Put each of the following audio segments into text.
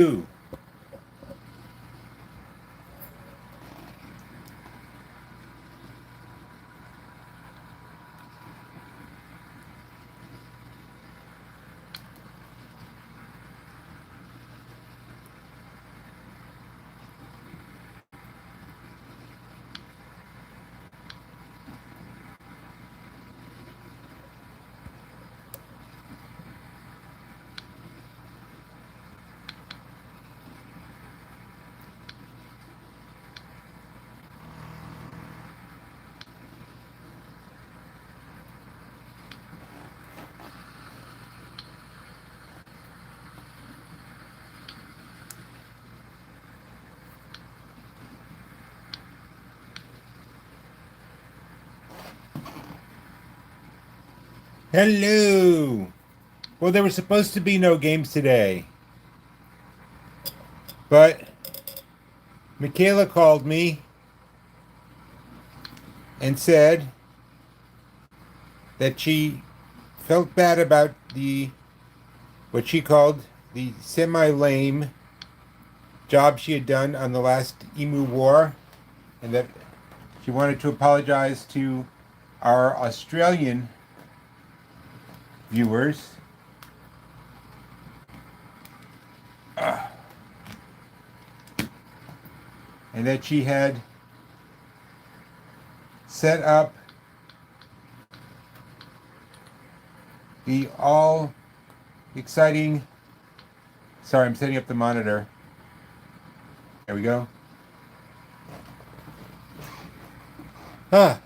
Ooh. Hello. Well, there were supposed to be no games today, but Michaela called me and said that she felt bad about the what she called the semi-lame job she had done on the last Emu War, and that she wanted to apologize to our Australian viewers. And that she had set up the all exciting. Sorry, I'm setting up the monitor. There we go. Ah,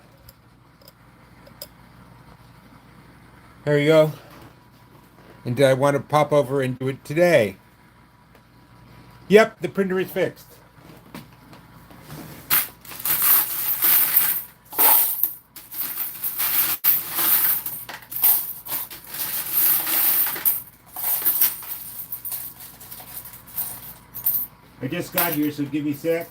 there we go. And did I want to pop over and do it today? Yep, the printer is fixed. I just got here, so give me a sec.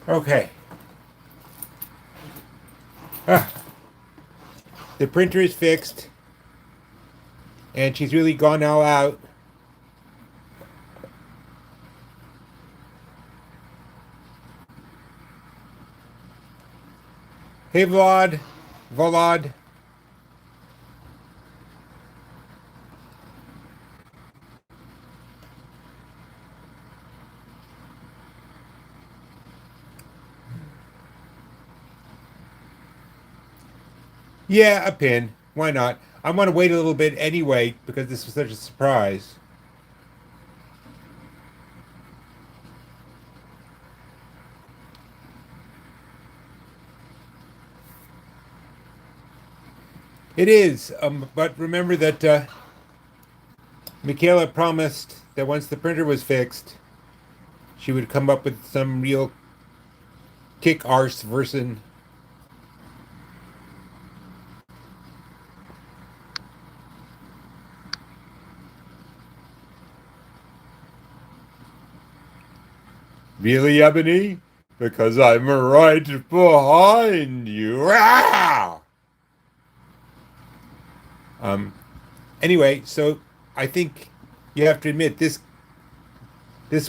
Okay. Ah, the printer is fixed, and she's really gone all out. Hey, Volod. Yeah, a pin. Why not? I want to wait a little bit anyway because this was such a surprise. It is, but remember that Michaela promised that once the printer was fixed, she would come up with some real kick arse version. Really, Ebony? Because I'm right behind you. Ah! Um. Anyway, so I think you have to admit this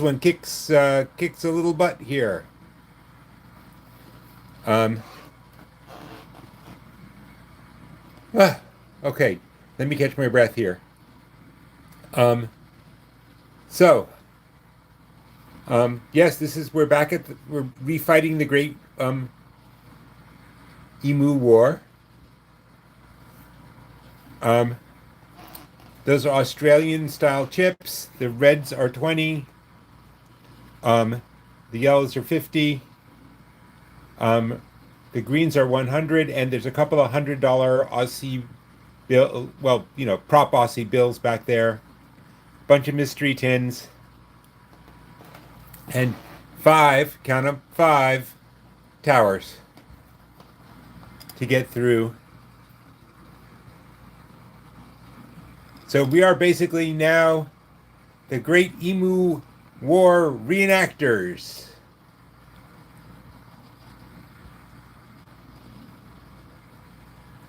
one kicks a little butt here. Um. ah, okay, let me catch my breath here. Um. So, yes, this is we're back at we're refighting the great Emu War. Um. Those are Australian style chips. The reds are 20. Um, the yellows are 50. Um, the greens are 100, and there's a couple of $100 Aussie bill, well, prop Aussie bills back there. Bunch of mystery tins, and count them, five towers to get through. So we are basically now the Great Emu War reenactors.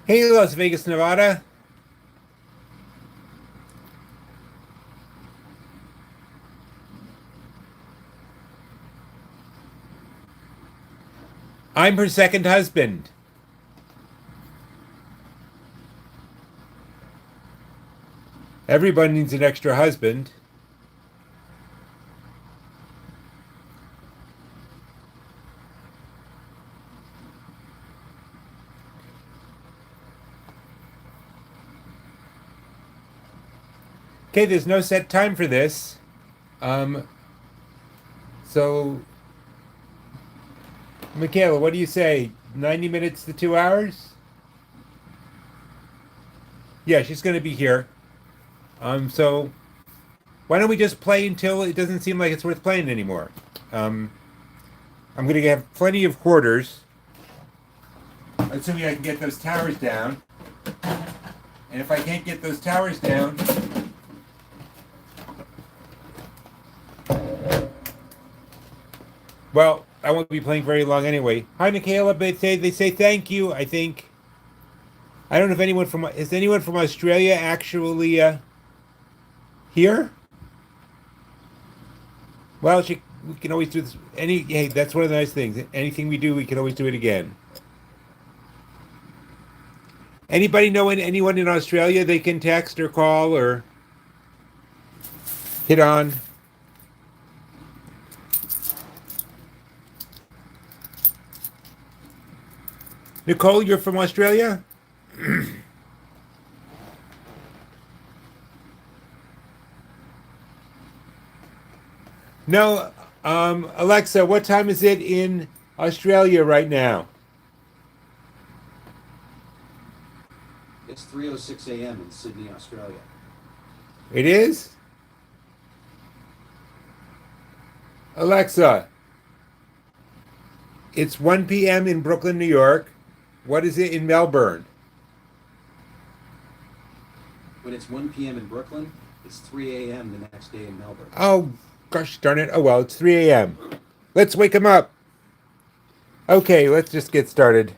Hey, Las Vegas, Nevada. I'm her second husband. Everybody needs an extra husband. Okay, there's no set time for this. Um, so, Michaela, what do you say? 90 minutes to 2 hours? Yeah, she's going to be here. So why don't we just play until it doesn't seem like it's worth playing anymore? Um, I'm going to have plenty of quarters, assuming I can get those towers down. And if I can't get those towers down, well, I won't be playing very long anyway. Hi, Michaela. They say thank you. I think I don't know if anyone from is anyone from Australia actually here. Well, we can always do this. Hey, that's one of the nice things. Anything we do, we can always do it again. Anybody know anyone in Australia they can text or call or hit on? Nicole, you're from Australia? No. Alexa, what time is it in Australia right now? It's 3:06 a.m. in Sydney, Australia. It is? Alexa, it's 1 p.m. in Brooklyn, New York. What is it in Melbourne? When it's 1 p.m. in Brooklyn, it's 3 a.m. the next day in Melbourne. Oh, gosh darn it. Oh, well, it's 3 a.m. Let's wake him up. Okay, let's just get started.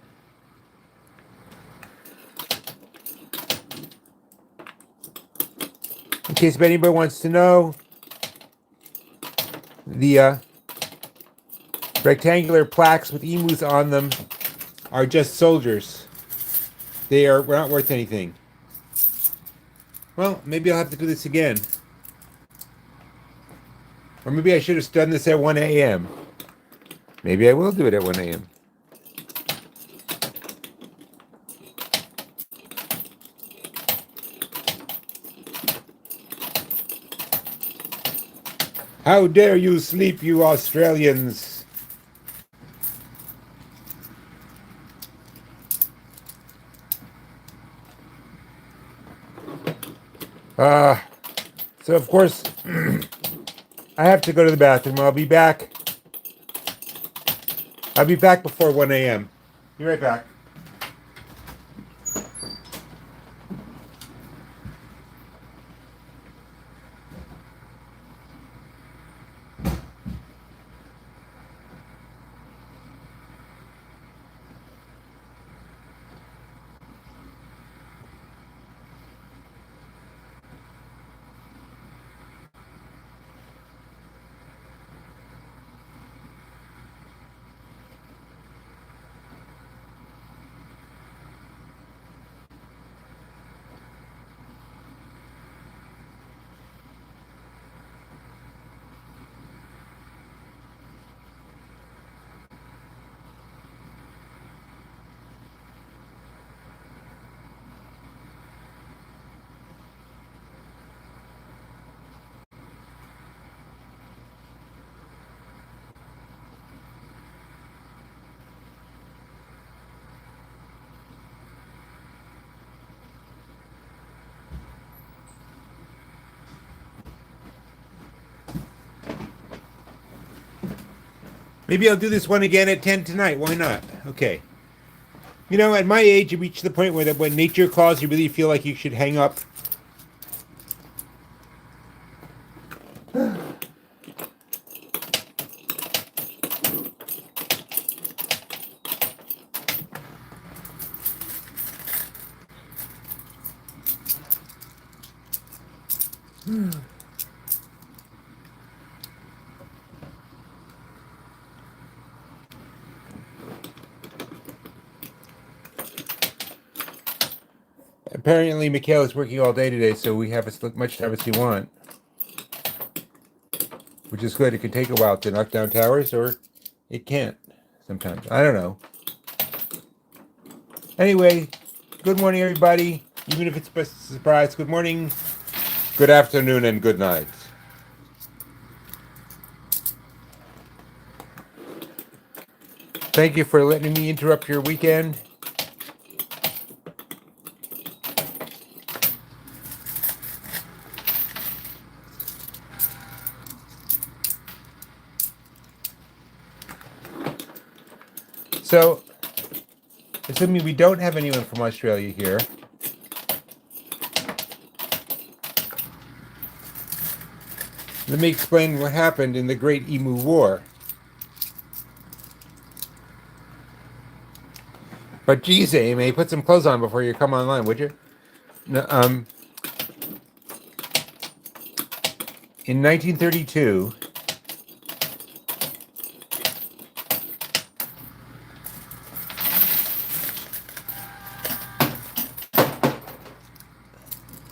In case if anybody wants to know, the rectangular plaques with emus on them are just soldiers. We're not worth anything. Well, maybe I'll have to do this again. Or maybe I should have done this at 1 a.m. Maybe I will do it at 1 a.m. How dare you sleep, you Australians? Uh, so of course, I have to go to the bathroom. I'll be back. I'll be back before 1 a.m. Be right back. Maybe I'll do this one again at 10 tonight. Why not? Okay. You know, at my age, you reach the point where when nature calls, you really feel like you should hang up. Apparently, Mikhail is working all day today, so we have as much time as we want. Which is good. It can take a while to knock down towers, or it can't sometimes. I don't know. Anyway, good morning, everybody. Even if it's a surprise, good morning, good afternoon, and good night. Thank you for letting me interrupt your weekend. So, assuming we don't have anyone from Australia here, let me explain what happened in the Great Emu War. But geez, Amy, put some clothes on before you come online, would you? No, in 1932,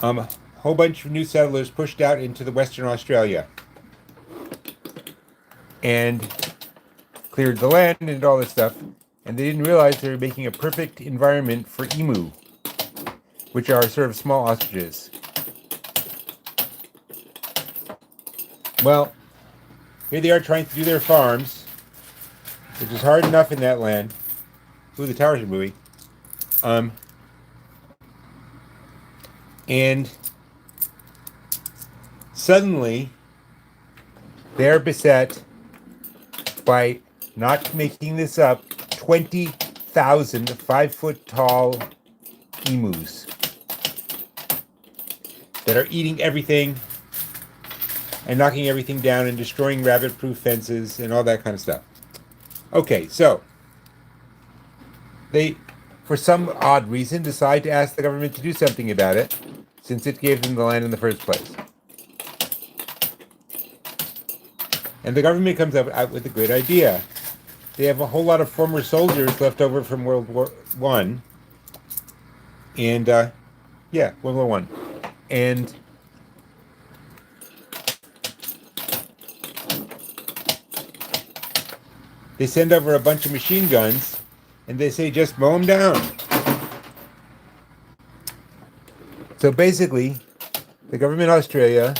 a whole bunch of new settlers pushed out into the Western Australia and cleared the land and all this stuff. And they didn't realize they were making a perfect environment for emu, which are sort of small ostriches. Well, here they are trying to do their farms, which is hard enough in that land. Ooh, the towers are moving. And suddenly, they're beset by, not making this up, 20,000 5-foot tall emus that are eating everything and knocking everything down and destroying rabbit-proof fences and all that kind of stuff. Okay, so they, for some odd reason, decide to ask the government to do something about it, since it gave them the land in the first place. And the government comes out with a great idea. They have a whole lot of former soldiers left over from World War One, and World War One, and they send over a bunch of machine guns, and they say just mow them down. So basically, the government of Australia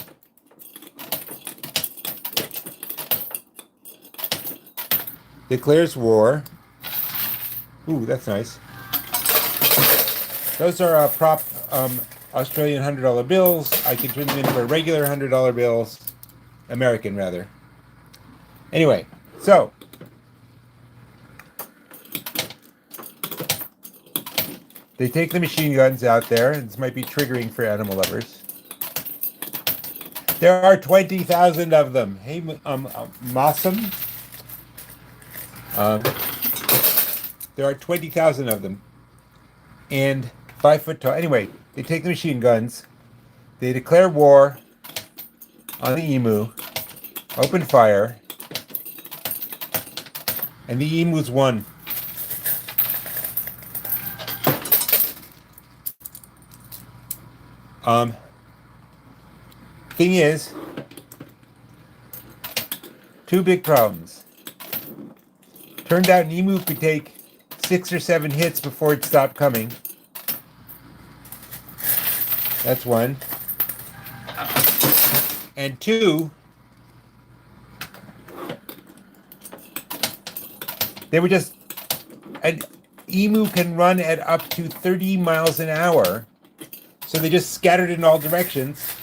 declares war. Ooh, that's nice. Those are prop Australian $100 bills. I can turn them into regular $100 bills. American, rather. Anyway, so they take the machine guns out there, and this might be triggering for animal lovers. There are 20,000 of them. Hey, Mossam. There are 20,000 of them, and 5-foot tall. Anyway, they take the machine guns, they declare war on the emu, open fire, and the emus won. Thing is, two big problems. Turned out an emu could take 6 or 7 hits before it stopped coming. That's one. And two, they were just, an emu can run at up to 30 miles an hour, so they just scattered in all directions.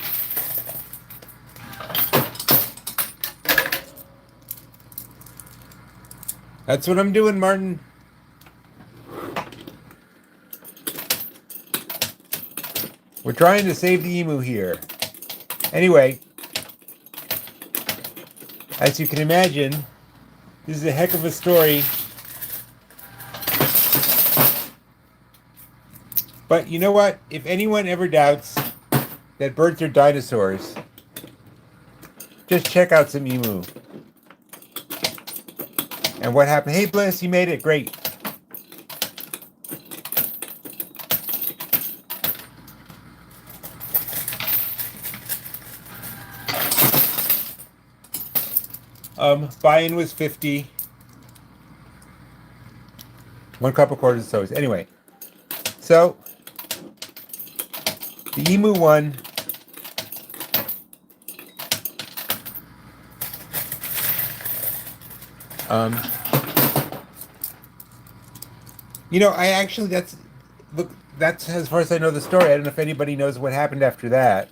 That's what I'm doing, Martin. We're trying to save the emu here. Anyway, as you can imagine, this is a heck of a story. But you know what? If anyone ever doubts that birds are dinosaurs, just check out some emu. And what happened? Hey, Bliss, you made it. Great. Buy-in was 50. 1 cup of quarters of sodas. Anyway, so the Emu one. Um, I actually that's as far as I know the story. I don't know if anybody knows what happened after that.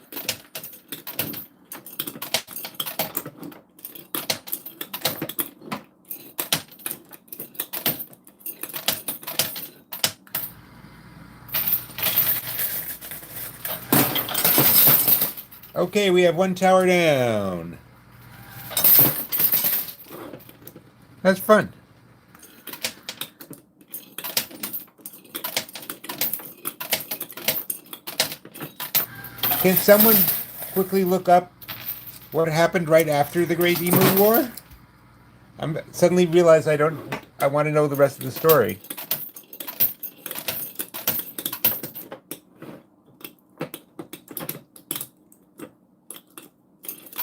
Okay, we have 1 tower down. That's fun. Can someone quickly look up what happened right after the Great Emu War? I'm suddenly realize I don't. I want to know the rest of the story.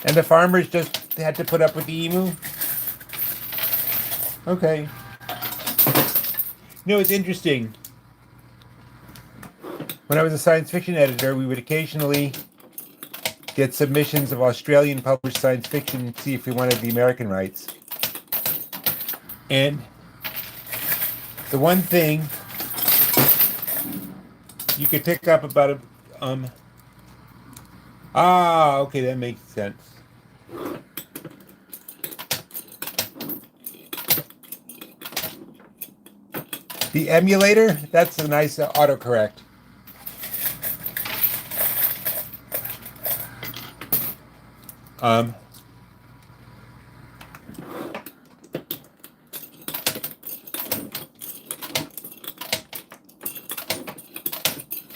And the farmers just had to put up with the emu? Okay. It's interesting. When I was a science fiction editor, we would occasionally get submissions of Australian published science fiction to see if we wanted the American rights. And the one thing you could pick up about it, okay, that makes sense. The emulator, that's a nice autocorrect. And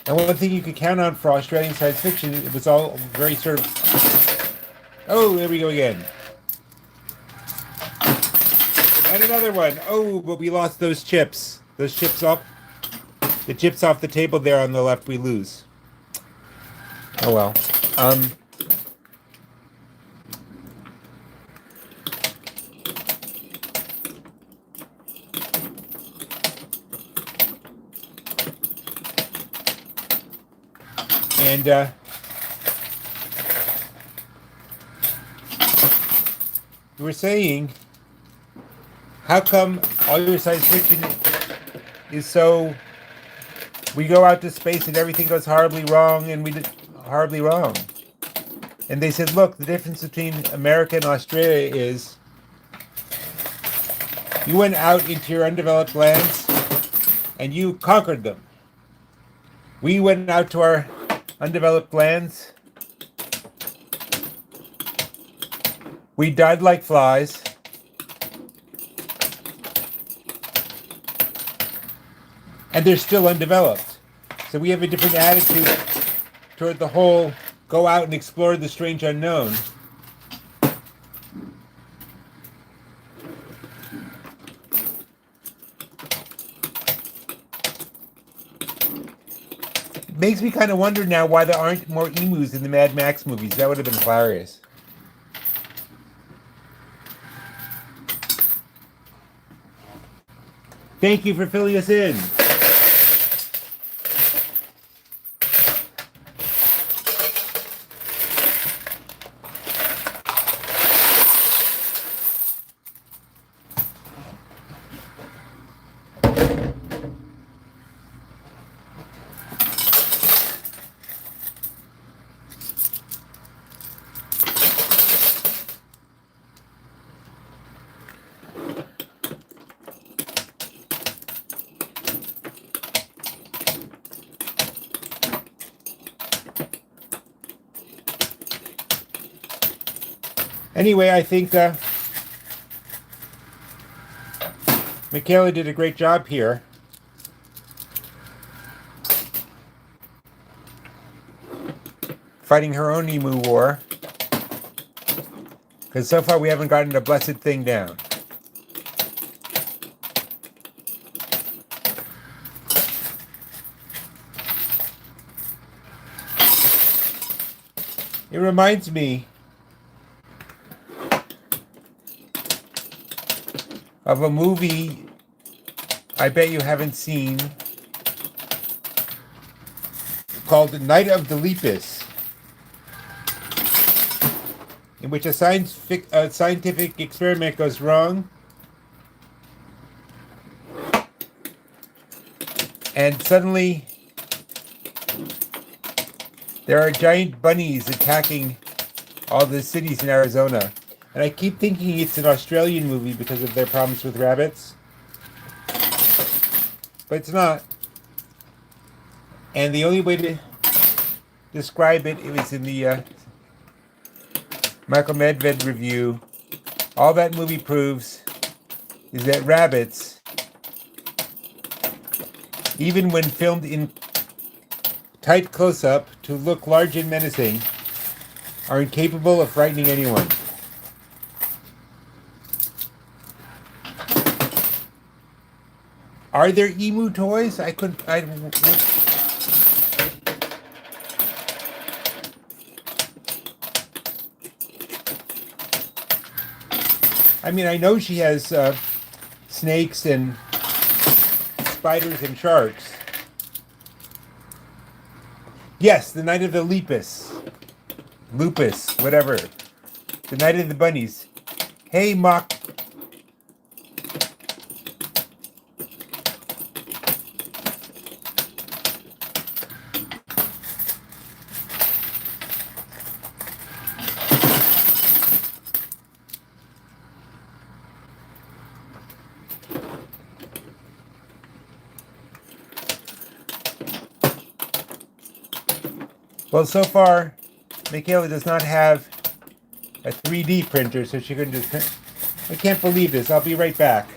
one thing you could count on for Australian science fiction, it was all very sort of... Oh, there we go again. And another one. Oh, but we lost those chips. Those chips off... The chips off the table there on the left, we lose. Oh well. And you were saying, how come all your science fiction is so... We go out to space and everything goes horribly wrong, and we did horribly wrong. And they said, look, the difference between America and Australia is you went out into your undeveloped lands and you conquered them. We went out to our undeveloped lands. We died like flies. And they're still undeveloped. So we have a different attitude toward the whole go out and explore the strange unknown. Makes me kind of wonder now why there aren't more emus in the Mad Max movies. That would have been hilarious. Thank you for filling us in. Anyway, I think Michaela did a great job here. Fighting her own emu war. Because so far we haven't gotten a blessed thing down. It reminds me of a movie I bet you haven't seen called Night of the Lepus, in which a scientific experiment goes wrong, and suddenly there are giant bunnies attacking all the cities in Arizona. And I keep thinking it's an Australian movie because of their problems with rabbits. But it's not. And the only way to describe it, it was in the Michael Medved review. All that movie proves is that rabbits, even when filmed in tight close-up to look large and menacing, are incapable of frightening anyone. Are there emu toys? I mean, I know she has snakes and spiders and sharks. Yes, the Night of the Lupus, whatever. The Night of the Bunnies. Hey, Mock. Well, so far, Michaela does not have a 3D printer, so she can just print. I can't believe this. I'll be right back.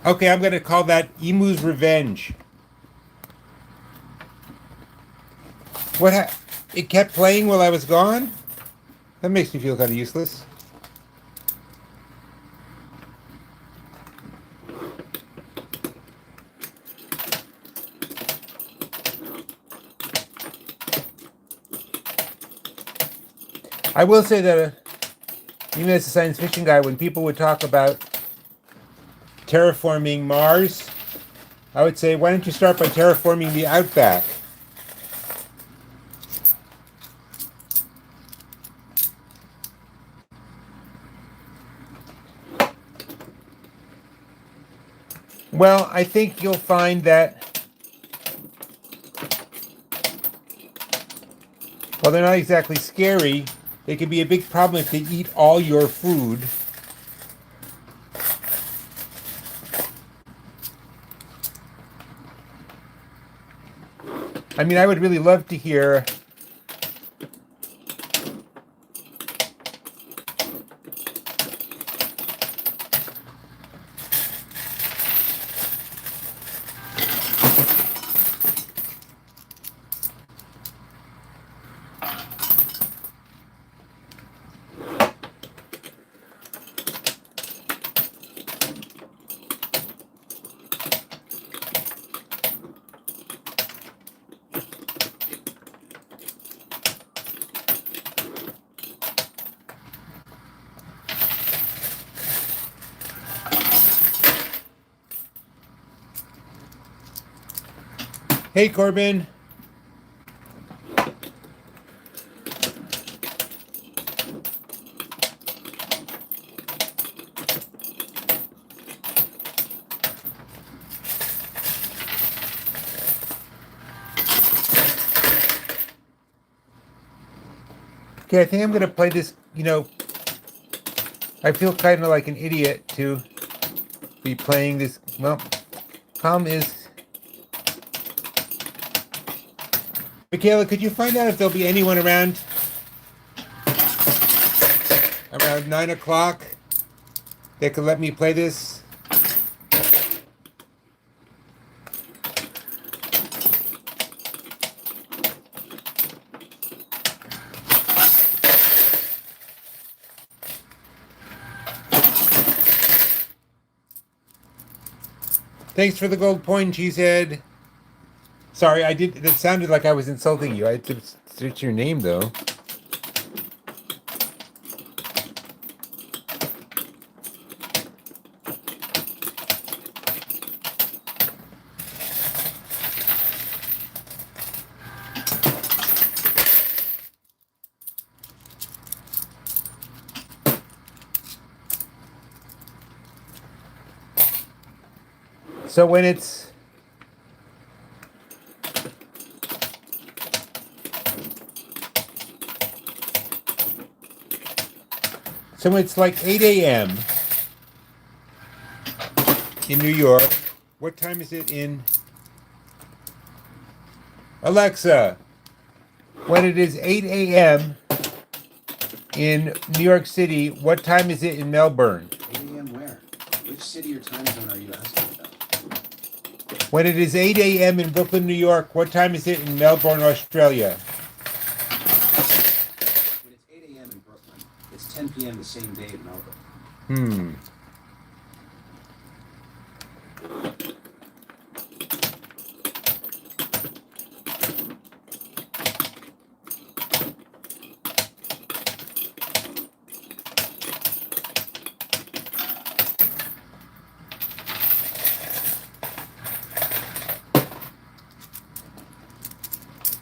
Okay, I'm going to call that Emu's Revenge. It kept playing while I was gone? That makes me feel kind of useless. I will say that even as a science fiction guy, when people would talk about terraforming Mars, I would say, why don't you start by terraforming the outback? Well, I think you'll find that, well, they're not exactly scary. They can be a big problem if they eat all your food. I mean, I would really love to hear. Hey, Corbin. Okay, I think I'm going to play this. I feel kind of like an idiot to be playing this. Well, problem is, Michaela, could you find out if there'll be anyone around 9 o'clock that could let me play this? Thanks for the gold point, she said. Sorry, I did. That sounded like I was insulting you. I had to search your name, though. So when it's like 8 a.m. in New York, what time is it in Alexa? When it is 8 a.m. in New York City, what time is it in Melbourne? 8 a.m. where? Which city or time zone are you asking about? When it is 8 a.m. in Brooklyn, New York, what time is it in Melbourne, Australia? When it's 8 a.m. in Brooklyn, it's 10 p.m. the same day in Melbourne.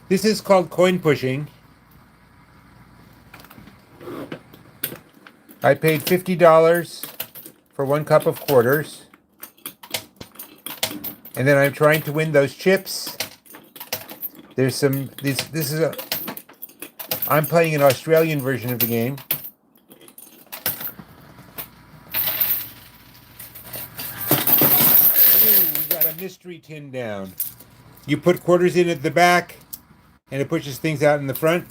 This is called coin pushing. I paid $50 for 1 cup of quarters. And then I'm trying to win those chips. There's some, I'm playing an Australian version of the game. Ooh, we got a mystery tin down. You put quarters in at the back, and it pushes things out in the front.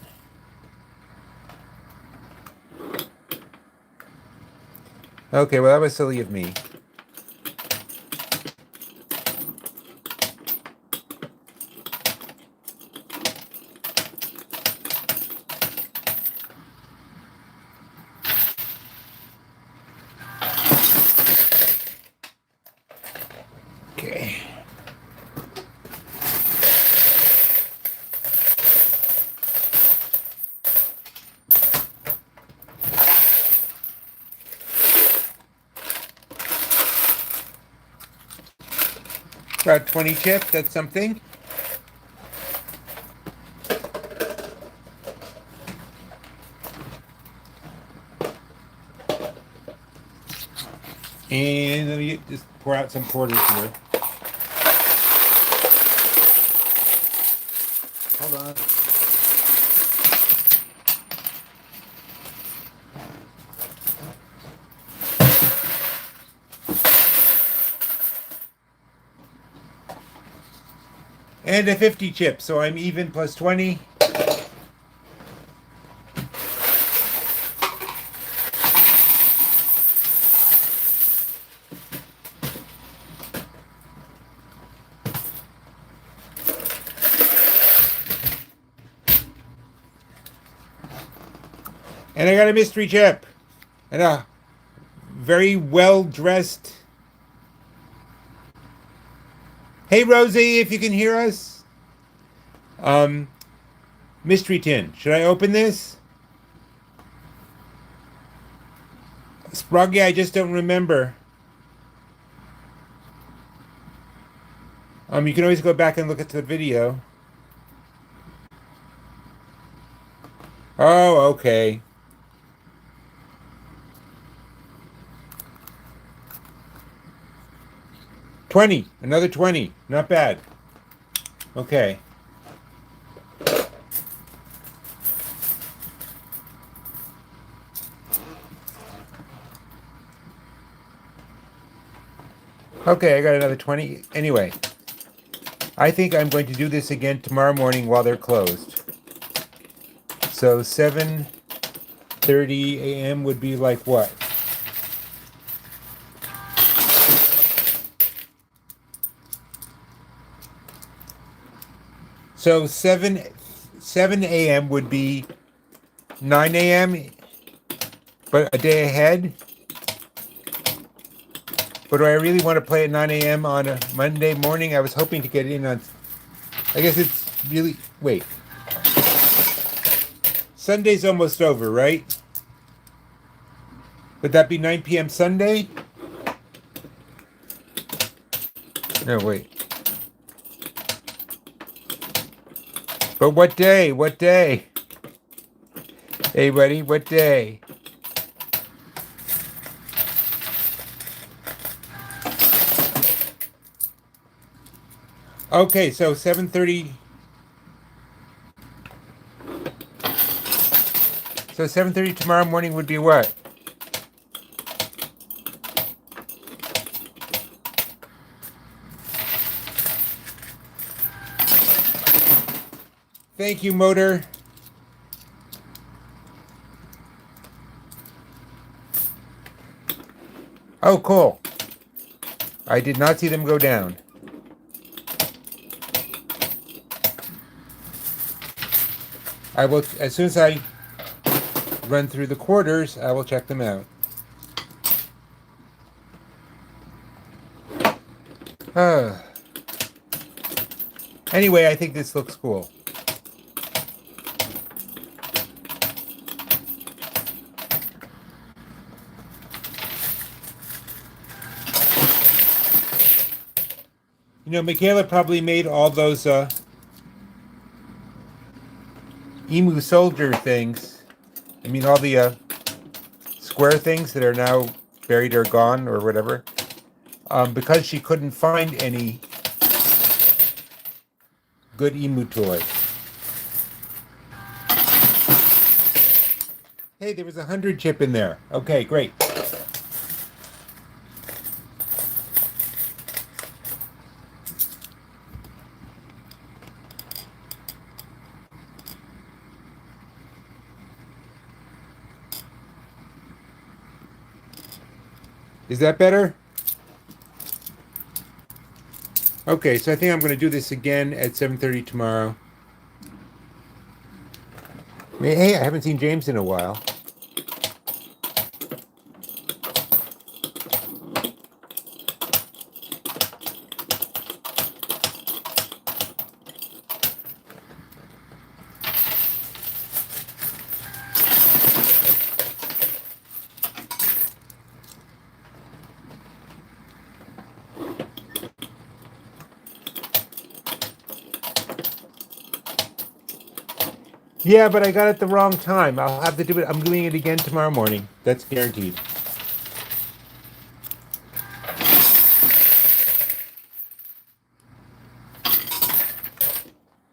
Okay, well, that was silly of me. Okay. About 20 chips, that's something. And let me just pour out some quarters here. Hold on. And a 50 chip, so I'm even plus 20. And I got a mystery chip. And a very well-dressed... Hey, Rosie, if you can hear us. Mystery tin. Should I open this? Sproggy, I just don't remember. You can always go back and look at the video. Oh, okay. $20. Another 20. Not bad. Okay. Okay, I got another 20. Anyway, I think I'm going to do this again tomorrow morning while they're closed. So 7:30 a.m. would be like what? So 7 a.m. would be 9 a.m., but a day ahead. But do I really want to play at 9 a.m. on a Monday morning? I was hoping to get in on... I guess it's really... Wait. Sunday's almost over, right? Would that be 9 p.m. Sunday? No, wait. But what day? What day? Hey, buddy, what day? Okay, so 7:30. So 7:30 tomorrow morning would be what? Thank you, Motor. Oh, cool. I did not see them go down. I will, as soon as I run through the quarters, I will check them out. Anyway, I think this looks cool. You know, Michaela probably made all those emu soldier things. I mean, all the square things that are now buried or gone or whatever. Because she couldn't find any good emu toy. Hey, there was 100 chip in there. Okay, great. Is that better? Okay, so I think I'm going to do this again at 7:30 tomorrow. Hey, I haven't seen James in a while. Yeah, but I got it the wrong time. I'll have to do it. I'm doing it again tomorrow morning. That's guaranteed.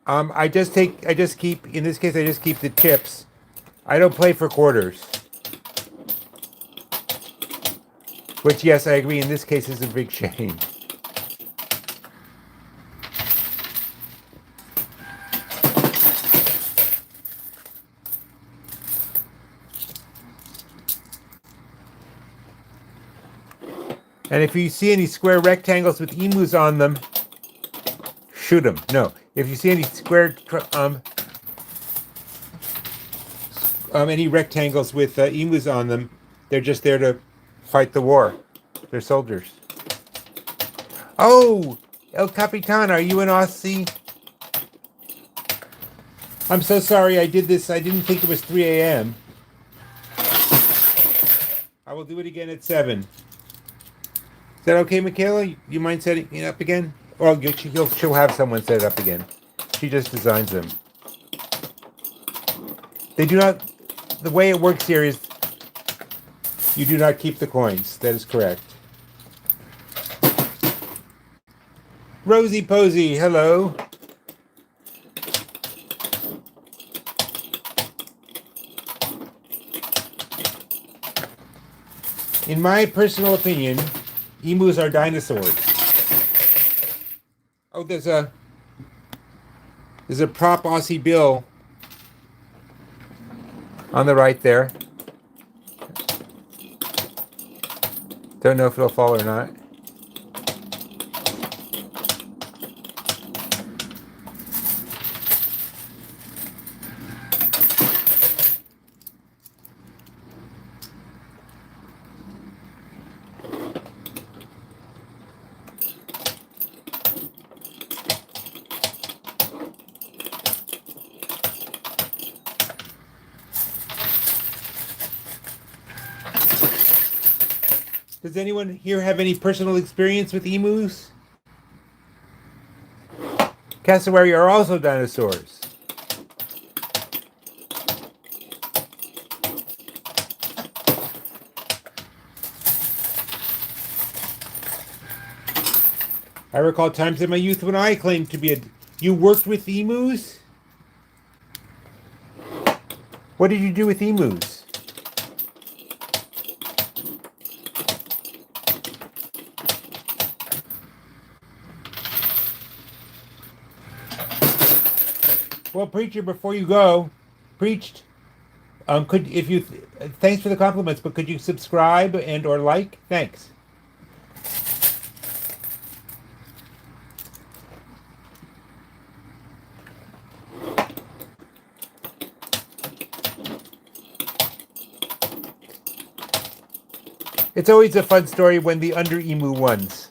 I just keep, in this case, I just keep the chips. I don't play for quarters. Which, yes, I agree, in this case is a big shame. And if you see any square rectangles with emus on them, shoot them. No, if you see any square, any rectangles with emus on them, they're just there to fight the war. They're soldiers. Oh, El Capitan, are you an Aussie? I'm so sorry I did this. I didn't think it was 3 a.m. I will do it again at 7. Is that okay, Michaela? You mind setting it up again? Or she'll have someone set it up again. She just designs them. They do not... The way it works here is you do not keep the coins. That is correct. Rosie Posey, hello. In my personal opinion, emus are dinosaurs. Oh, there's a prop Aussie bill on the right there. Don't know if it'll fall or not. Does anyone here have any personal experience with emus? Cassowary are also dinosaurs. I recall times in my youth when I claimed to be a... You worked with emus? What did you do with emus? Well, preacher, before you go, preached. Thanks for the compliments, but could you subscribe and or like? Thanks. It's always a fun story when the under emu wins.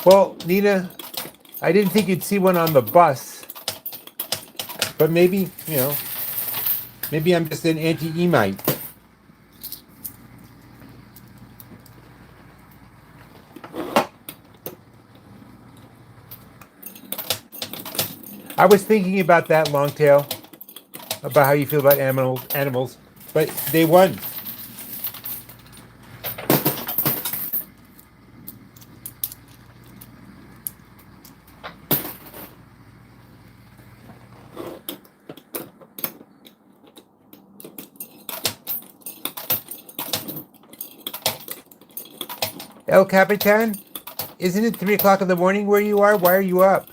Well, Nina, I didn't think you'd see one on the bus, but maybe I'm just an anti-emite. I was thinking about that, Longtail, about how you feel about animals, but they won. El Capitan, isn't it 3 o'clock in the morning where you are? Why are you up?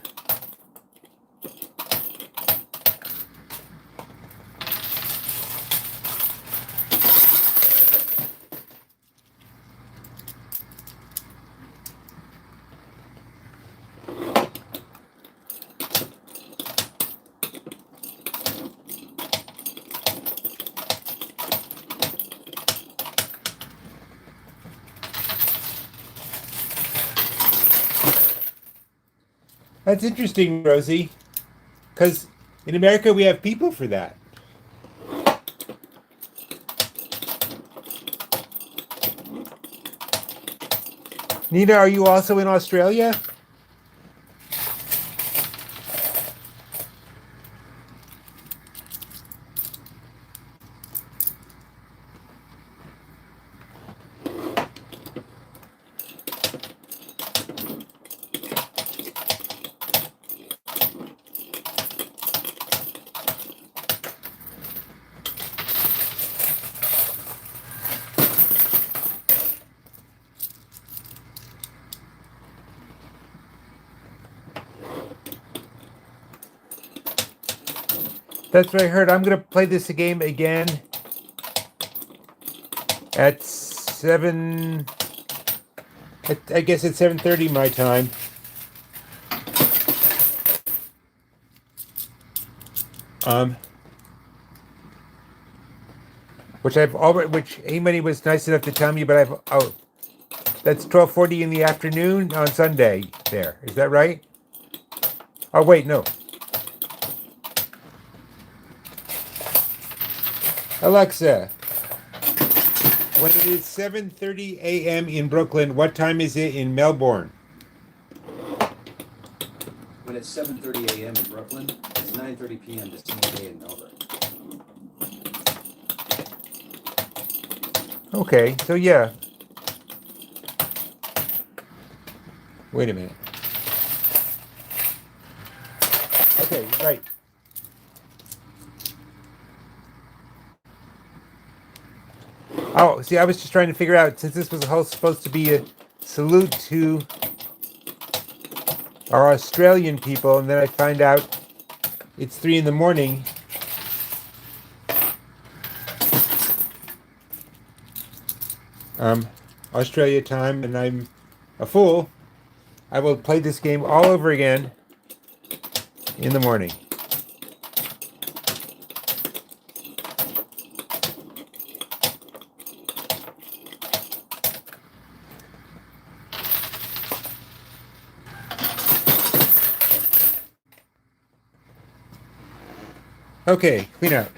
That's interesting, Rosie, because in America we have people for that. Nina, are you also in Australia? That's what I heard. I'm gonna play this game again at 7. I guess at 7:30 my time. Which I've already, which anybody was nice enough to tell me, but that's 12:40 in the afternoon on Sunday. There, is that right? Oh wait, no. Alexa, when it is 7:30 a.m. in Brooklyn, what time is it in Melbourne? When it's 7:30 a.m. in Brooklyn, it's 9:30 p.m. the same day in Melbourne. Okay, so yeah. Wait a minute. Okay, right. Oh, see, I was just trying to figure out, since this was supposed to be a salute to our Australian people, and then I find out it's 3 in the morning. Australia time, and I'm a fool. I will play this game all over again in the morning. Okay, clean out.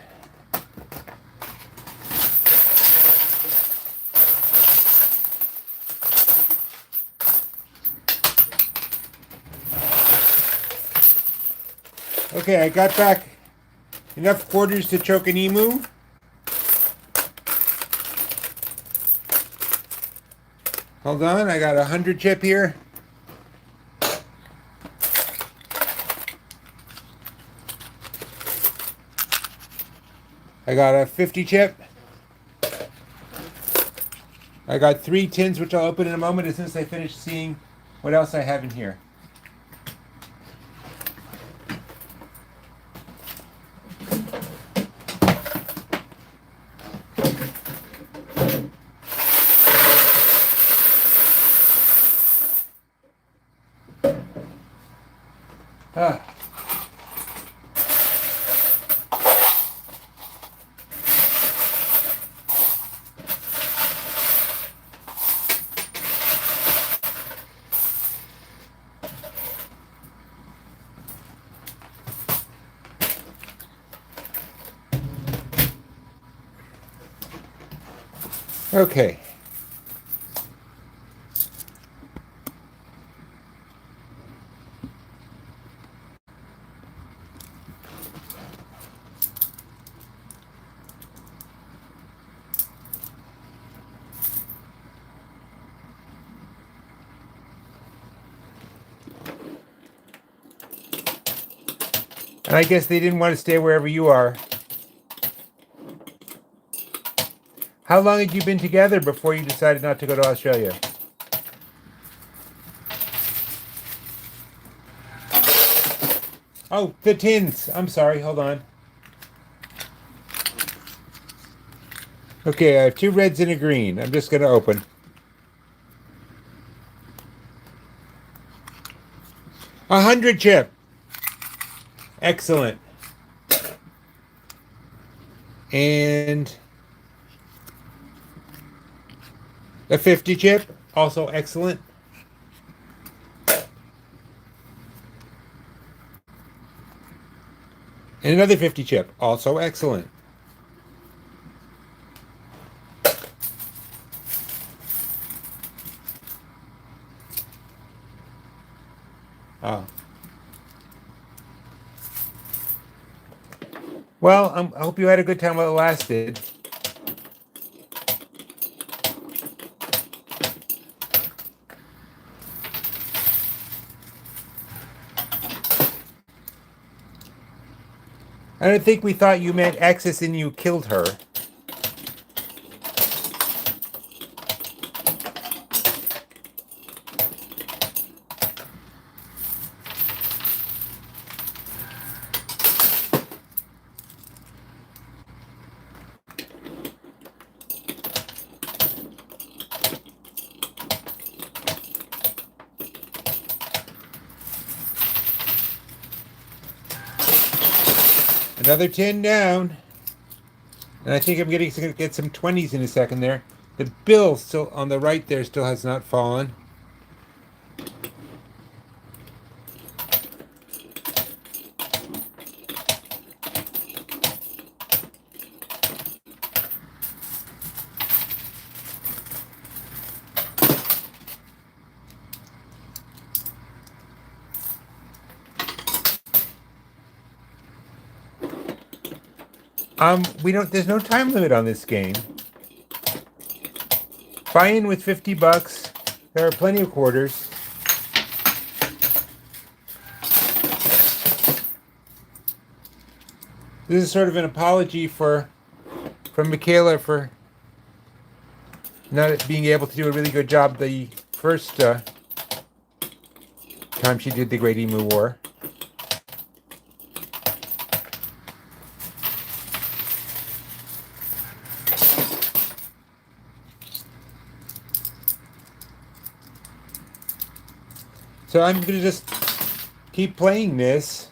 Okay, I got back enough quarters to choke an emu. Hold on, I got 100 chip here. I got a 50 chip. I got 3 tins, which I'll open in a moment as soon as I finish seeing what else I have in here. Ah. Okay. And I guess they didn't want to stay wherever you are. How long had you been together before you decided not to go to Australia? Oh, the tins. I'm sorry. Hold on. Okay, I have 2 reds and a green. I'm just going to open. A 100 chip. Excellent. And a 50 chip. Also excellent. And another 50 chip. Also excellent. Oh. Well, I hope you had a good time while it lasted. I don't think we thought you meant Axis and you killed her. Another 10 down. And I think I'm going to get some 20s in a second there. The bill still on the right there still has not fallen. There's no time limit on this game. Buy in with $50. There are plenty of quarters. This is sort of an apology from Michaela for not being able to do a really good job the first time she did the Great Emu War. So I'm going to just keep playing this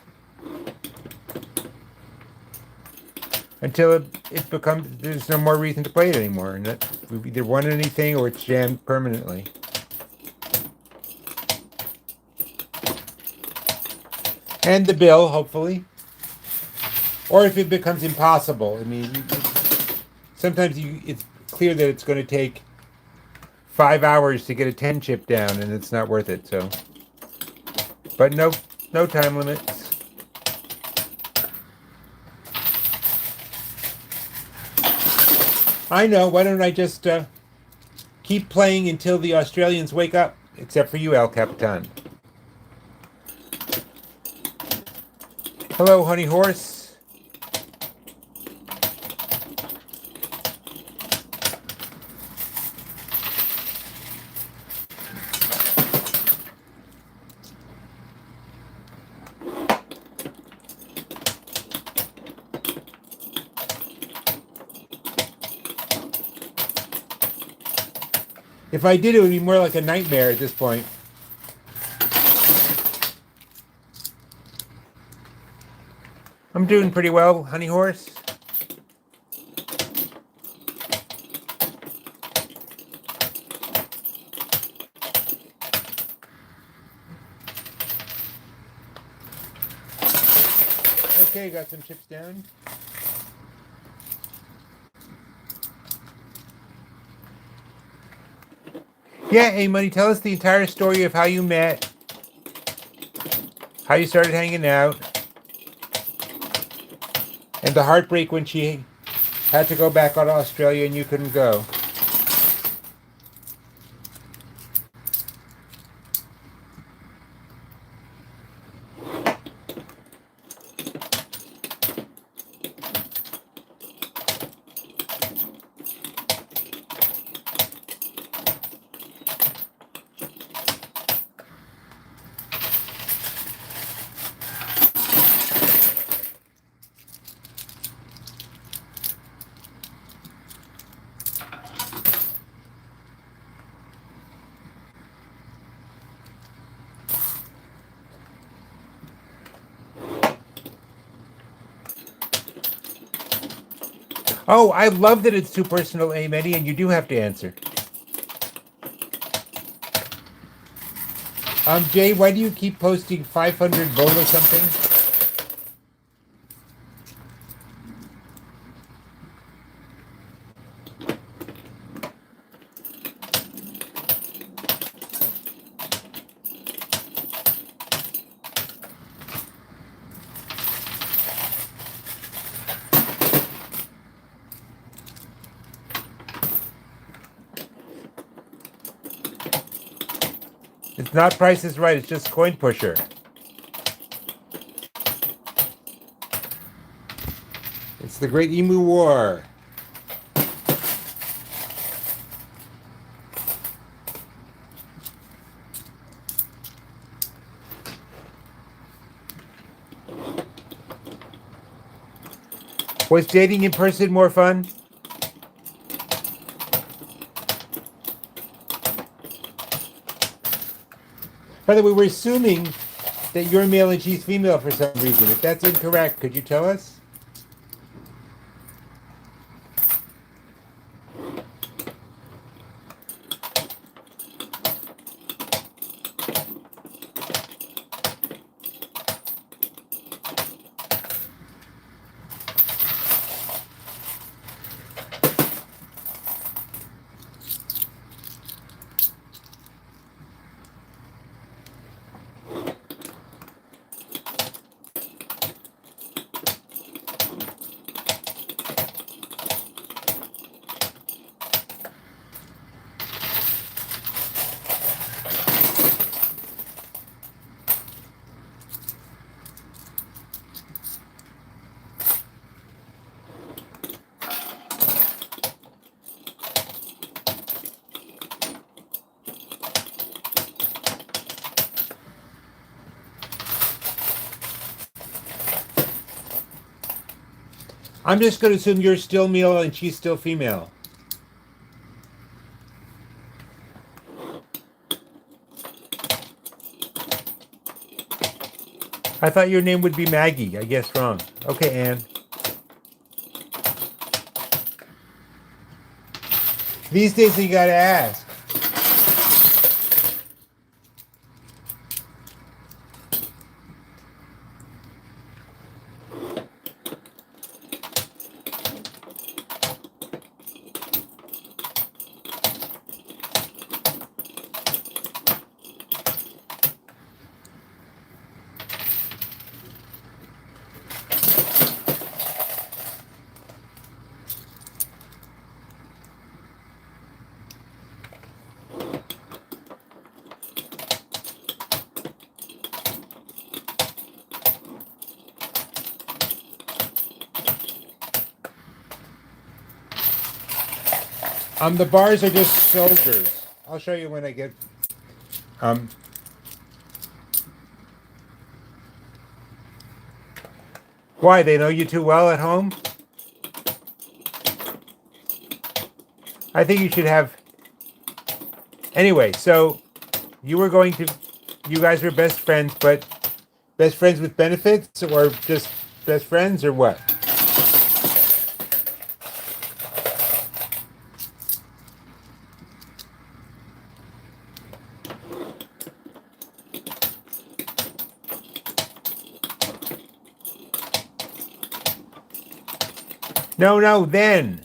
until it becomes, there's no more reason to play it anymore. And that we've either won anything or it's jammed permanently. And the bill, hopefully. Or if it becomes impossible. I mean, sometimes it's clear that it's going to take 5 hours to get a 10 chip down and it's not worth it, so. But no time limits. I know, why don't I just keep playing until the Australians wake up? Except for you, El Capitan. Hello, Honey Horse. If I did, it would be more like a nightmare at this point. I'm doing pretty well, Honey Horse. Okay, got some chips down. Yeah, hey, Money, tell us the entire story of how you met, how you started hanging out, and the heartbreak when she had to go back out to Australia and you couldn't go. Oh, I love that it's too personal, Eddie, and you do have to answer. Jay, why do you keep posting 500 bowl or something? It's not Price is Right, it's just Coin Pusher. It's the Great Emu War. Was dating in person more fun? By the way, we're assuming that you're male and she's female for some reason. If that's incorrect, could you tell us? I'm just going to assume you're still male and she's still female. I thought your name would be Maggie. I guess wrong. Okay, Anne. These days you gotta ask. The bars are just soldiers. I'll show you when I get. Um, why? They know you too well at home? I think you should have. Anyway, so you were going to. You guys were best friends, but best friends with benefits, or just best friends, or what? No, no, then.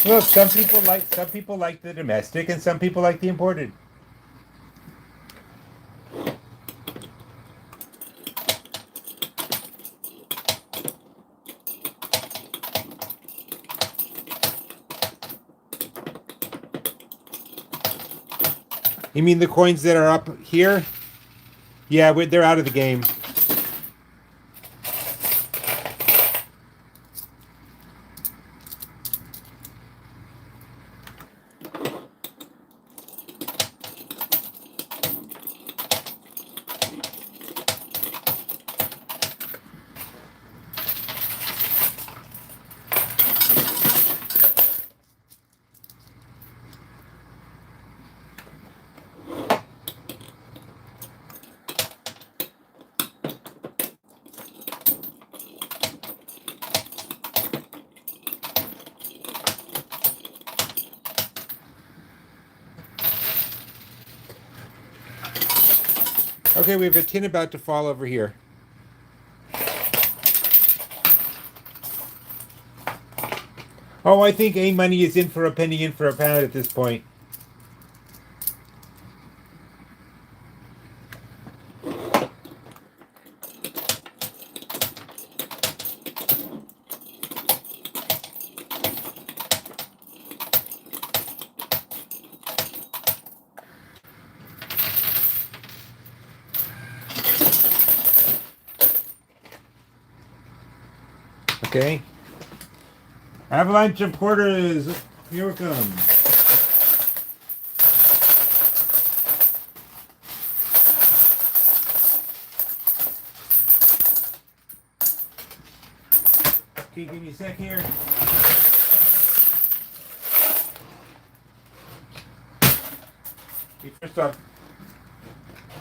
Look, some people like the domestic and some people like the imported. You mean the coins that are up here? Yeah, they're out of the game. Okay, we have a tin about to fall over here. Oh, I think A money is in for a penny, in for a pound at this point. Okay. Avalanche of quarters. Here it comes. Okay, give me a sec here. Okay, first off,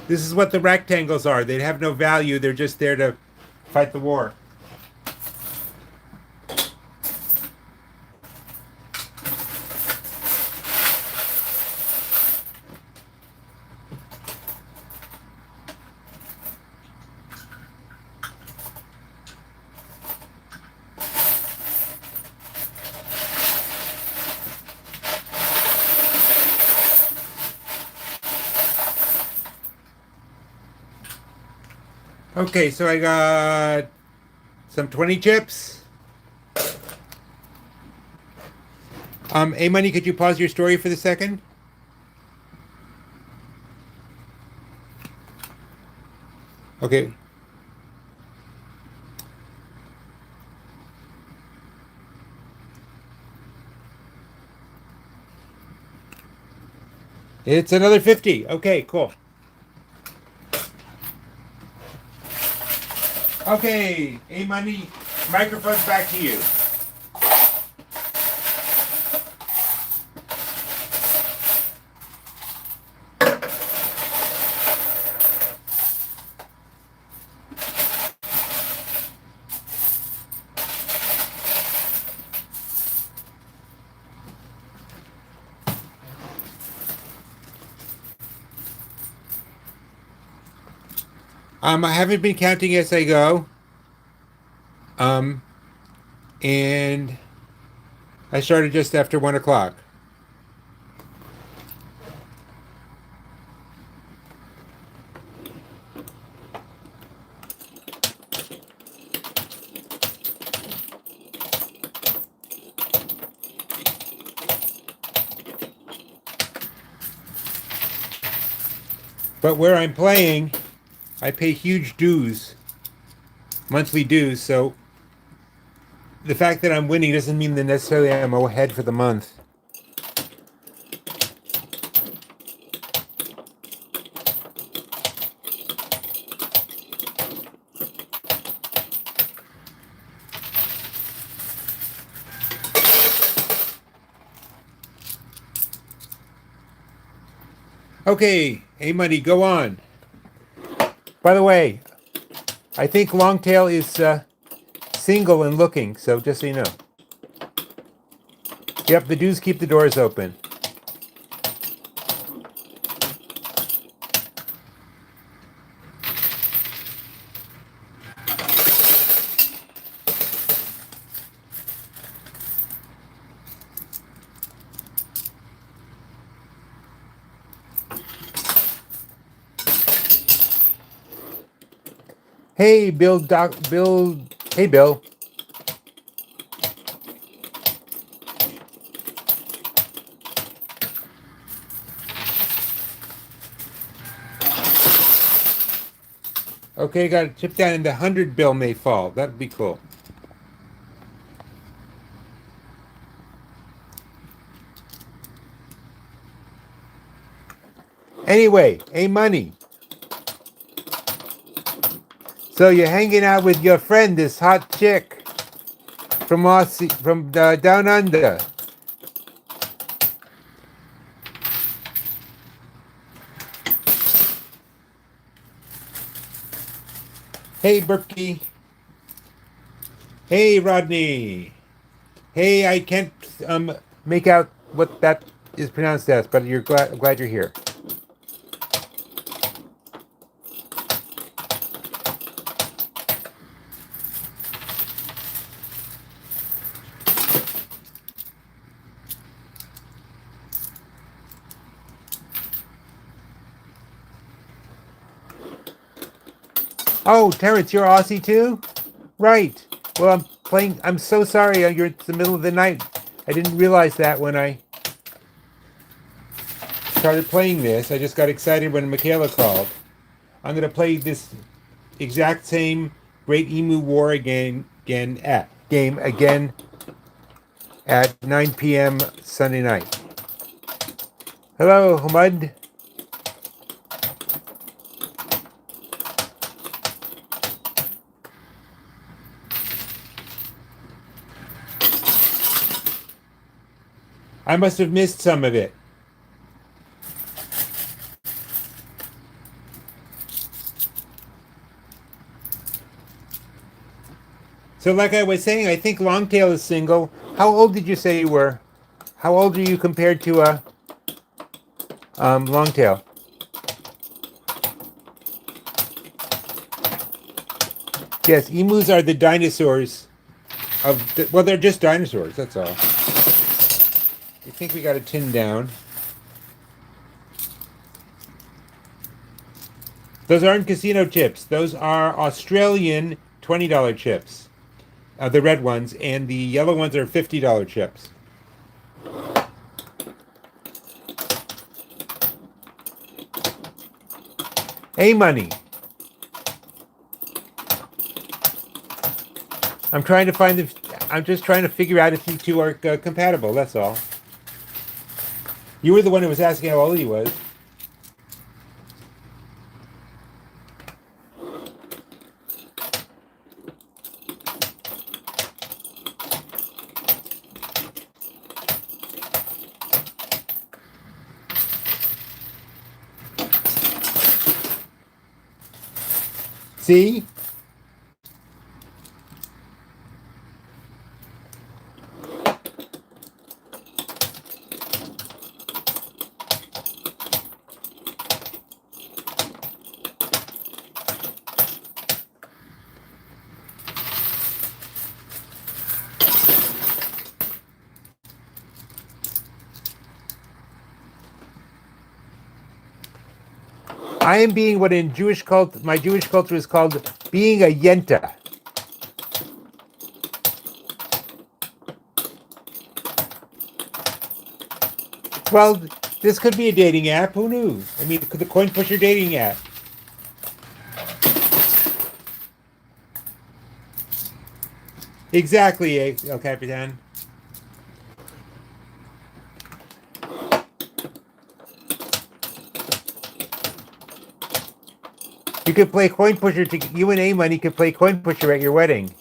this is what the rectangles are. They have no value. They're just there to fight the war. Okay, so I got some 20 chips. A Money, could you pause your story for the second? Okay. It's another 50. Okay, cool. Okay, A-Money, microphone's back to you. I haven't been counting as I go. Um, and I started just after 1 o'clock. But where I'm playing, I pay huge dues, monthly dues, so the fact that I'm winning doesn't mean that necessarily I'm ahead for the month. Okay, A-Money, go on. By the way, I think Longtail is single and looking, so just so you know. Yep, the dudes keep the doors open. Hey, Bill, Bill. Hey, Bill. Okay, got a chip down in the 100 bill may fall. That'd be cool. Anyway, A-Money. So you're hanging out with your friend, this hot chick from Aussie, from down under. Hey, Berkey. Hey, Rodney. Hey, I can't make out what that is pronounced as, but you're glad you're here. Oh, Terrence, you're Aussie too? Right. Well, I'm playing. I'm so sorry. You're it's the middle of the night. I didn't realize that when I started playing this. I just got excited when Michaela called. I'm going to play this exact same Great Emu War game again at 9 p.m. Sunday night. Hello, Hamad. I must have missed some of it. So like I was saying, I think Longtail is single. How old did you say you were? How old are you compared to Longtail? Yes, emus are the dinosaurs well, they're just dinosaurs, that's all. I think we got a tin down. Those aren't casino chips. Those are Australian $20 chips. The red ones, and the yellow ones are $50 chips. A-Money. I'm trying to find I'm just trying to figure out if you two are compatible. That's all. You were the one who was asking how old he was. See? I am being what in Jewish cult, my Jewish culture is called being a yenta. Well, this could be a dating app. Who knew? I mean, the coin pusher dating app. Exactly, El Capitan. You could play coin pusher. You and A Money could play coin pusher at your wedding.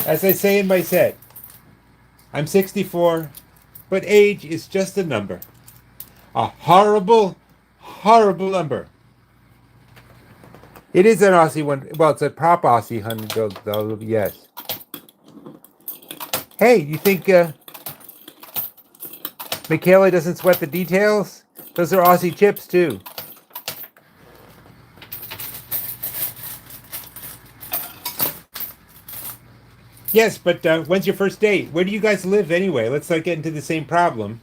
As I say in my set, I'm 64, but age is just a number. A horrible, horrible number. It is an Aussie one. Well, it's a prop Aussie $100, yes. Hey, you think Michaela doesn't sweat the details? Those are Aussie chips, too. Yes, but when's your first date? Where do you guys live anyway? Let's not get into the same problem.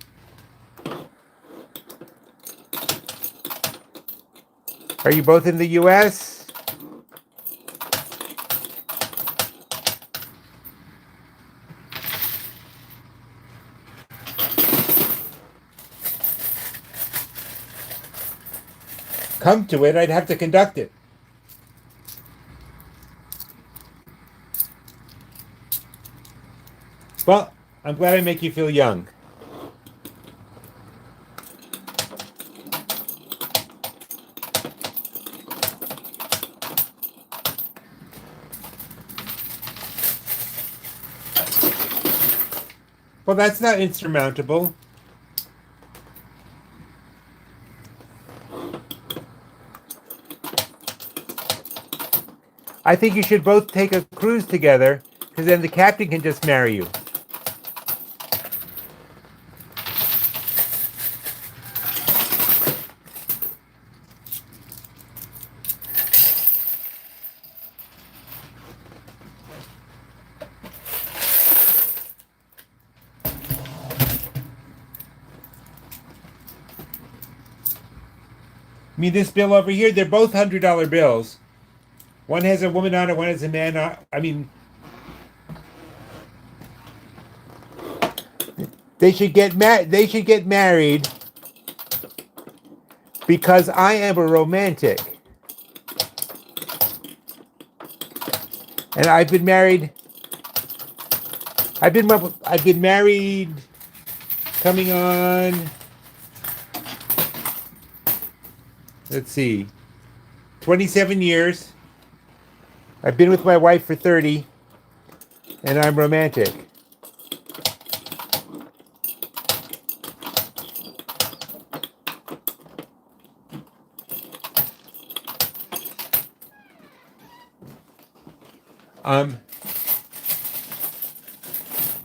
Are you both in the U.S.? Come to it, I'd have to conduct it. Well, I'm glad I make you feel young. Well, that's not insurmountable. I think you should both take a cruise together, because then the captain can just marry you. I mean, this bill over here, they're both $100 bills. One has a woman on it, one has a man on it. I mean, they should get married because I am a romantic. And I've been married. I've been married coming on, let's see, 27 years. I've been with my wife for 30, and I'm romantic.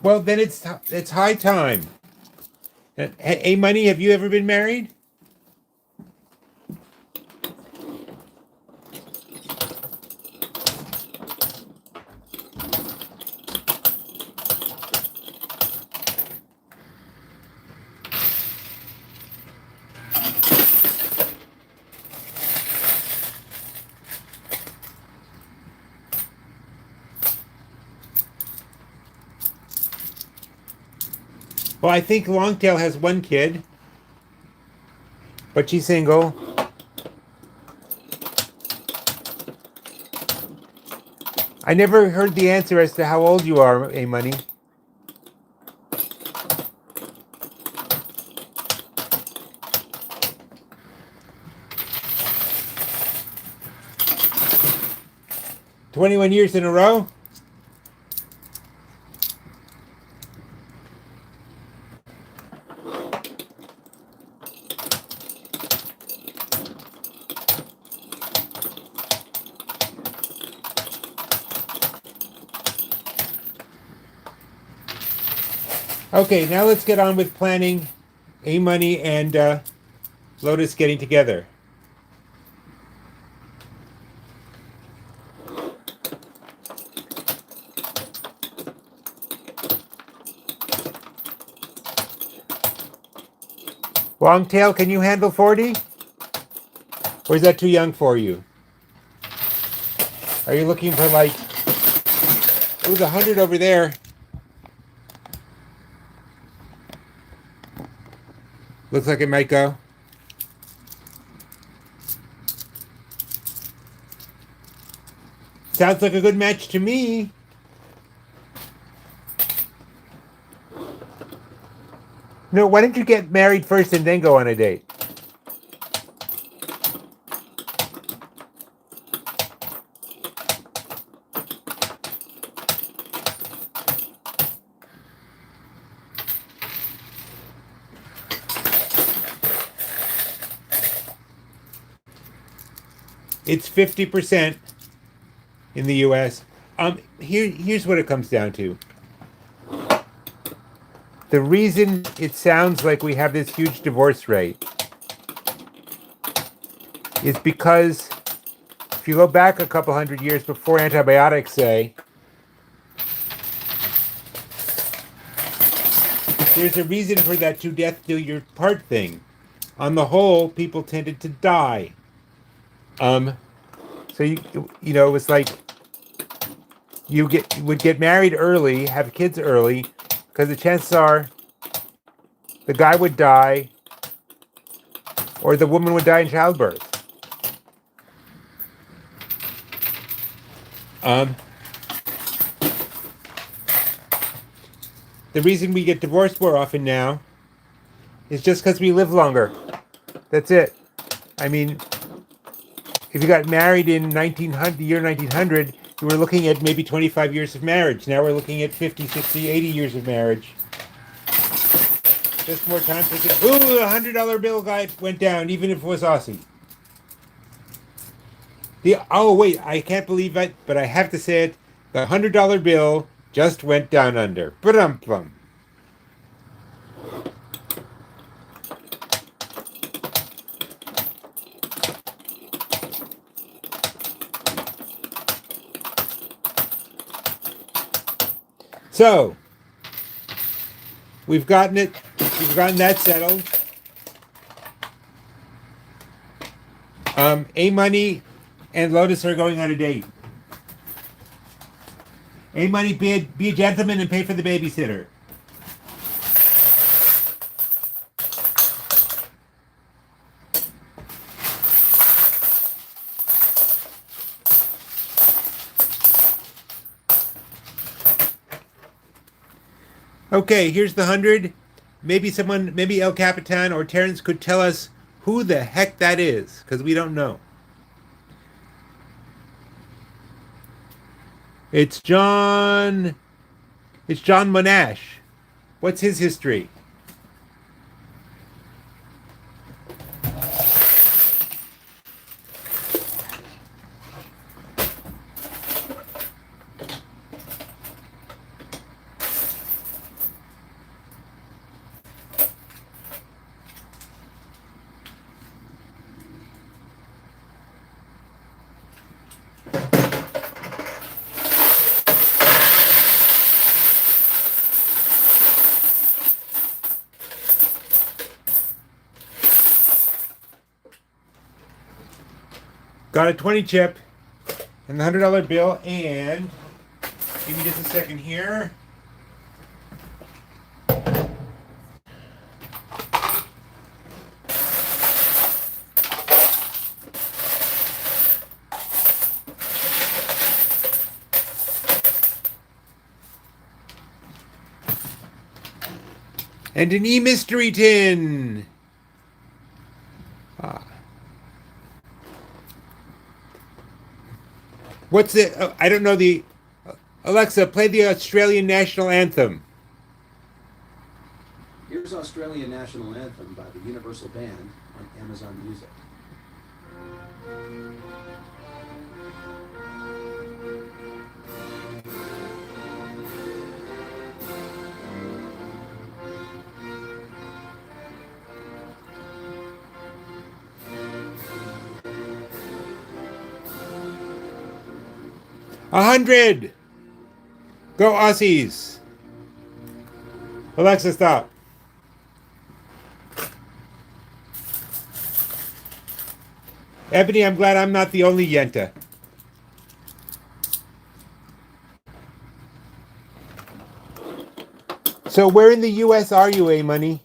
Well, then it's high time. Hey, Money, have you ever been married? Well, I think Longtail has one kid, but she's single. I never heard the answer as to how old you are, A Money. "21 years in a row?" Okay, now let's get on with planning A-Money and Lotus getting together. Long tail, can you handle 40? Or is that too young for you? Are you looking for like, ooh, the 100 over there? Looks like it might go. Sounds like a good match to me. No, why don't you get married first and then go on a date? It's 50% in the US. Here's what it comes down to. The reason it sounds like we have this huge divorce rate is because if you go back a couple hundred years before antibiotics, say, there's a reason for that to death do your part thing. On the whole, people tended to die. So it was like you would get married early, have kids early, because the chances are the guy would die or the woman would die in childbirth. The reason we get divorced more often now is just because we live longer. That's it. I mean, if you got married in the year 1900, you were looking at maybe 25 years of marriage. Now we're looking at 50, 60, 80 years of marriage. Just more time for it. Ooh, the $100 bill guy went down, even if it was Aussie. Oh wait, I can't believe it, but I have to say it. The $100 bill just went down under. Ba-dum-plum. So we've gotten that settled. A-Money and Lotus are going on a date. A-Money, be a gentleman and pay for the babysitter. Okay, here's the 100. Maybe El Capitan or Terrence could tell us who the heck that is, because we don't know. It's John Monash. What's his history? Got a 20 chip and the $100 bill, and give me just a second here. And an e-mystery tin. What's it? I don't know the. Alexa, play the Australian national anthem. Here's Australian National Anthem by the Universal Band on Amazon Music. 100! Go Aussies! Alexa, stop. Ebony, I'm glad I'm not the only Yenta. So where in the U.S. are you, A-Money?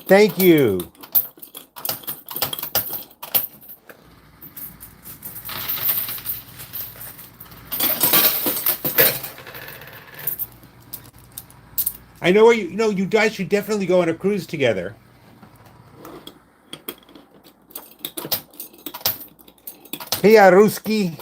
Thank you. I know where you know you guys should definitely go on a cruise together. Hey, Ruski.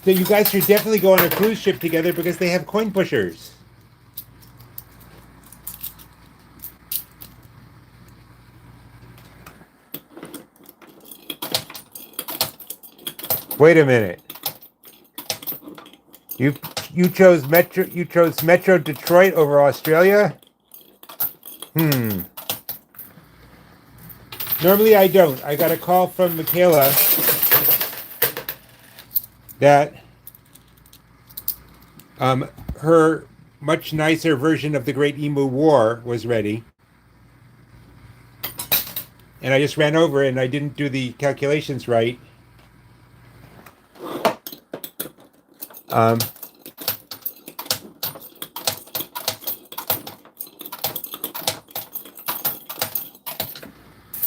So you guys should definitely go on a cruise ship together because they have coin pushers. Wait a minute. You you chose Metro Detroit over Australia? Normally I don't. I got a call from Michaela that her much nicer version of the Great Emu War was ready. And I just ran over and I didn't do the calculations right.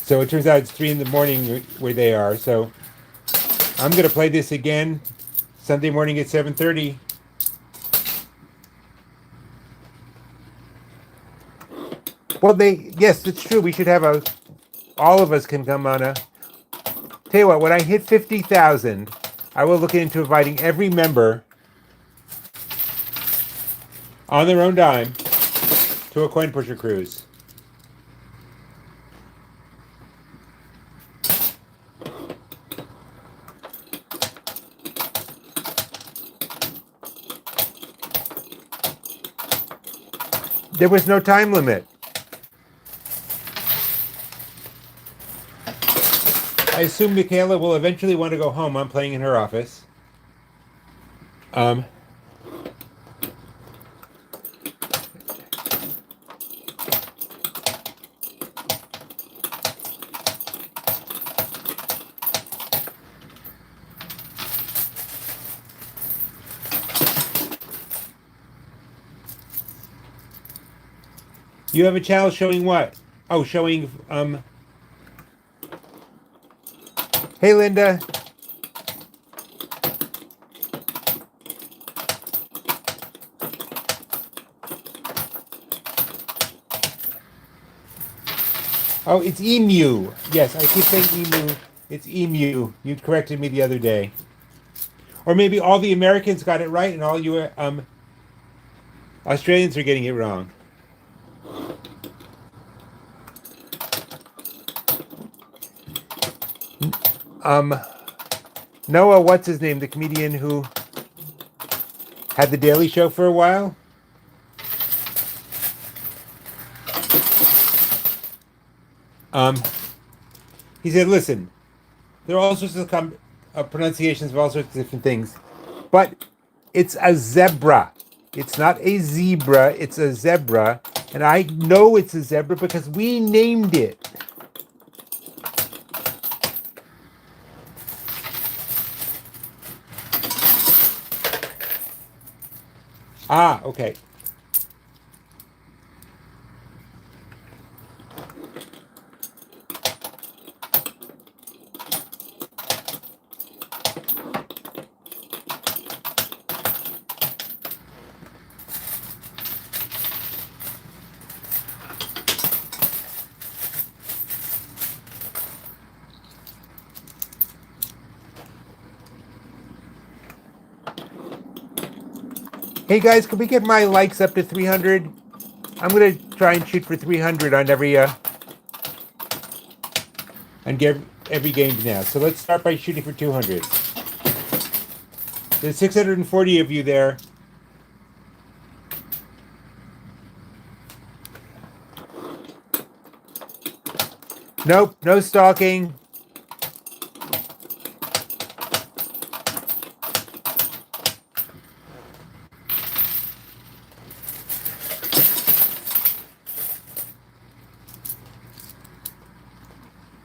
So it turns out it's 3 in the morning where they are. So I'm going to play this again Sunday morning at 7:30. Well, yes, it's true. We should have all of us can come on a. Tell you what, when I hit 50,000, I will look into inviting every member on their own dime to a coin pusher cruise. There was no time limit. I assume Michaela will eventually want to go home. I'm playing in her office. You have a channel showing what? Oh, showing Hey, Linda. Oh, it's emu. Yes, I keep saying emu. It's emu. You corrected me the other day. Or maybe all the Americans got it right and all you Australians are getting it wrong. Noah, what's his name? The comedian who had the Daily Show for a while? He said, listen, there are all sorts of pronunciations of all sorts of different things, but it's a zebra. It's not a zebra, it's a zebra. And I know it's a zebra because we named it. Ah, okay. Hey guys, can we get my likes up to 300? I'm gonna try and shoot for 300 on every and get every game now. So let's start by shooting for 200. There's 640 of you there. Nope, no stalking.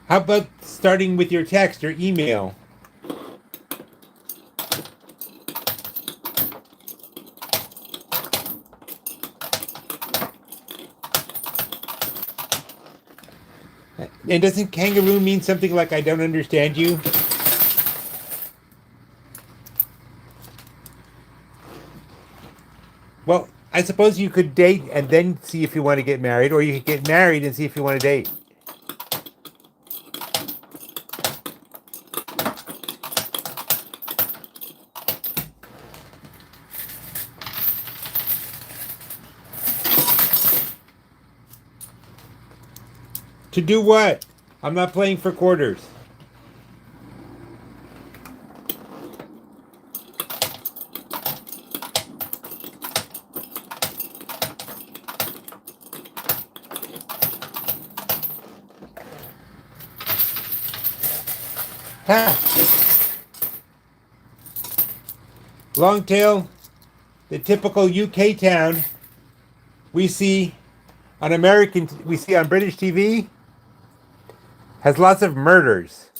How about starting with your text or email? And doesn't kangaroo mean something like I don't understand you? Well, I suppose you could date and then see if you want to get married, or you could get married and see if you want to date. To do what? I'm not playing for quarters. Ha! Longtail, the typical UK town we see we see on British TV, has lots of murders.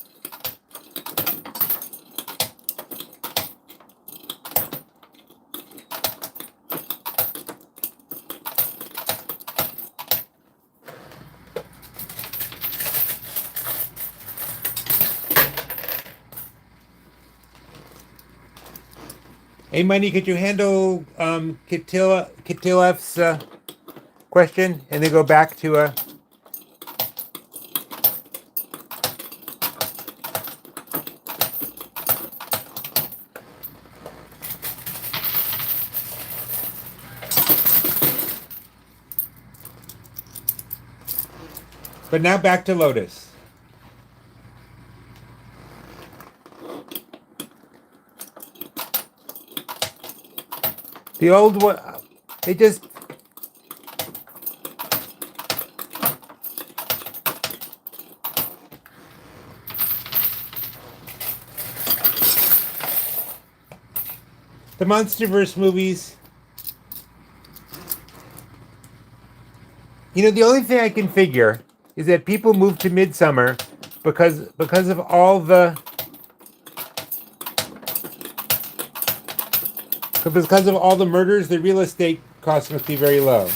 Hey, Money, could you handle Kitilev's question and then go back to But now back to Lotus. The old one, they just the MonsterVerse movies. The only thing I can figure is that people move to Midsummer because of all the murders. The real estate costs must be very low.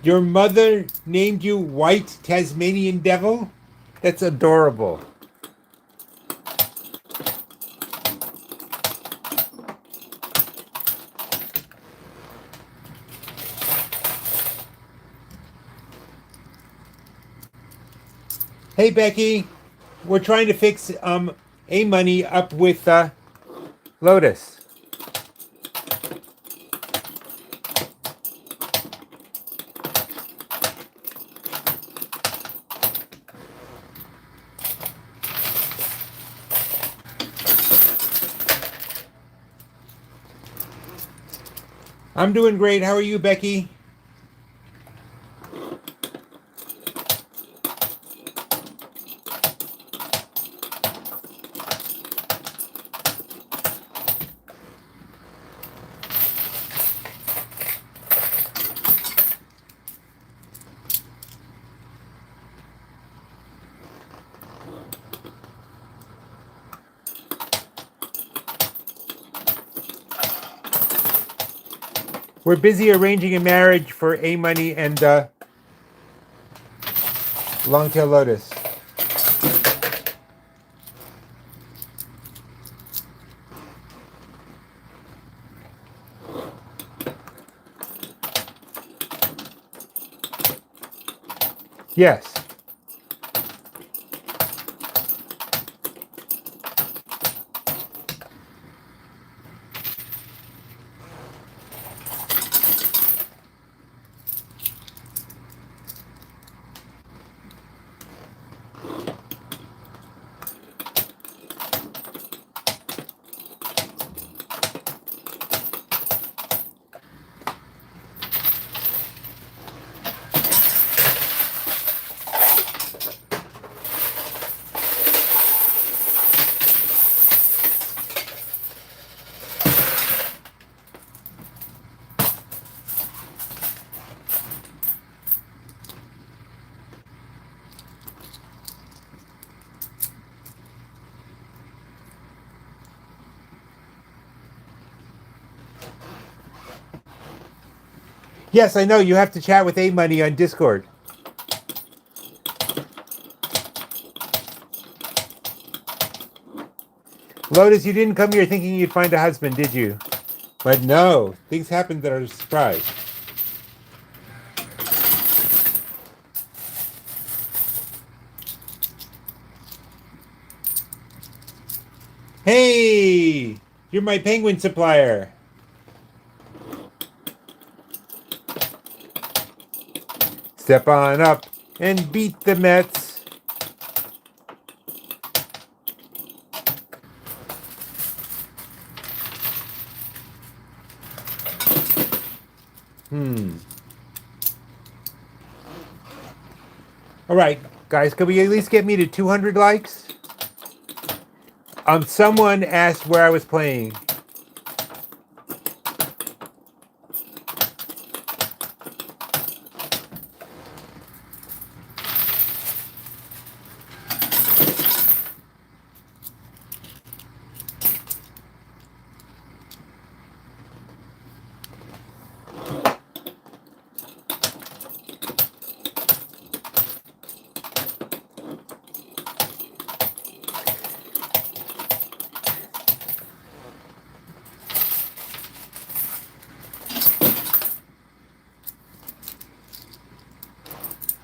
Your mother named you White Tasmanian Devil? That's adorable. Hey, Becky. We're trying to fix A Money up with Lotus. I'm doing great. How are you, Becky? We're busy arranging a marriage for A Money and Longtail Lotus. Yes. Yes, I know. You have to chat with A Money on Discord. Lotus, you didn't come here thinking you'd find a husband, did you? But no, things happen that are a surprise. Hey, you're my penguin supplier. Step on up and beat the Mets. All right, guys, can we at least get me to 200 likes? Someone asked where I was playing.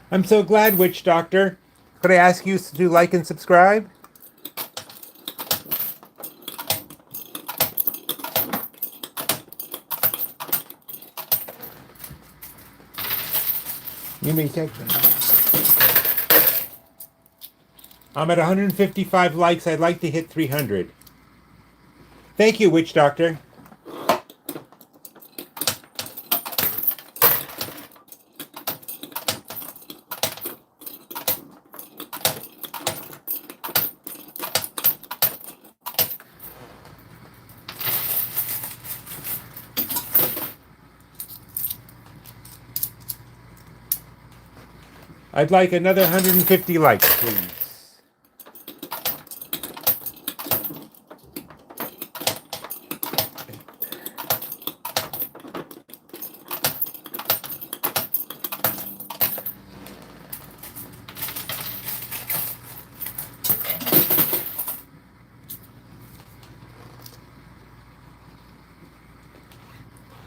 I'm so glad, Witch Doctor. Could I ask you to like and subscribe? You may take them. I'm at 155 likes. I'd like to hit 300. Thank you, Witch Doctor. I'd like another 150 likes, please.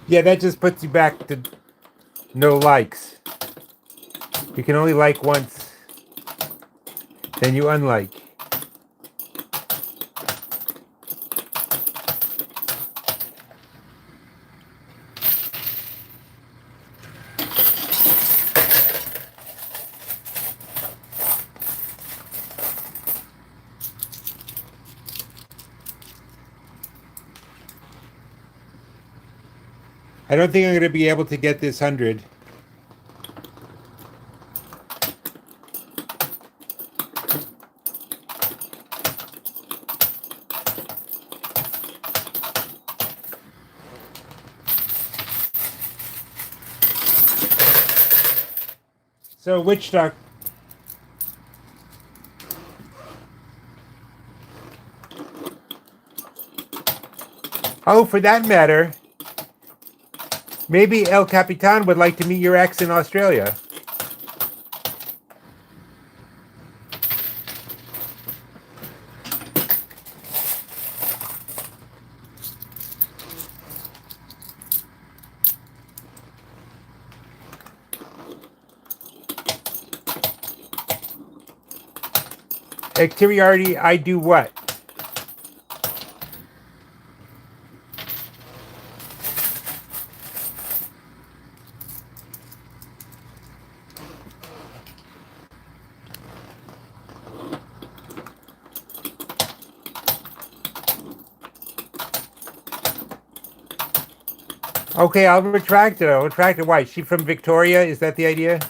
Yeah, that just puts you back to no likes. You can only like once, then you unlike. I don't think I'm going to be able to get this 100. So, Witch Doctor. Oh, for that matter, maybe El Capitan would like to meet your ex in Australia. Exteriority, I do what? Okay, I'll retract it. I'll retract it. Why? She from Victoria? Is that the idea?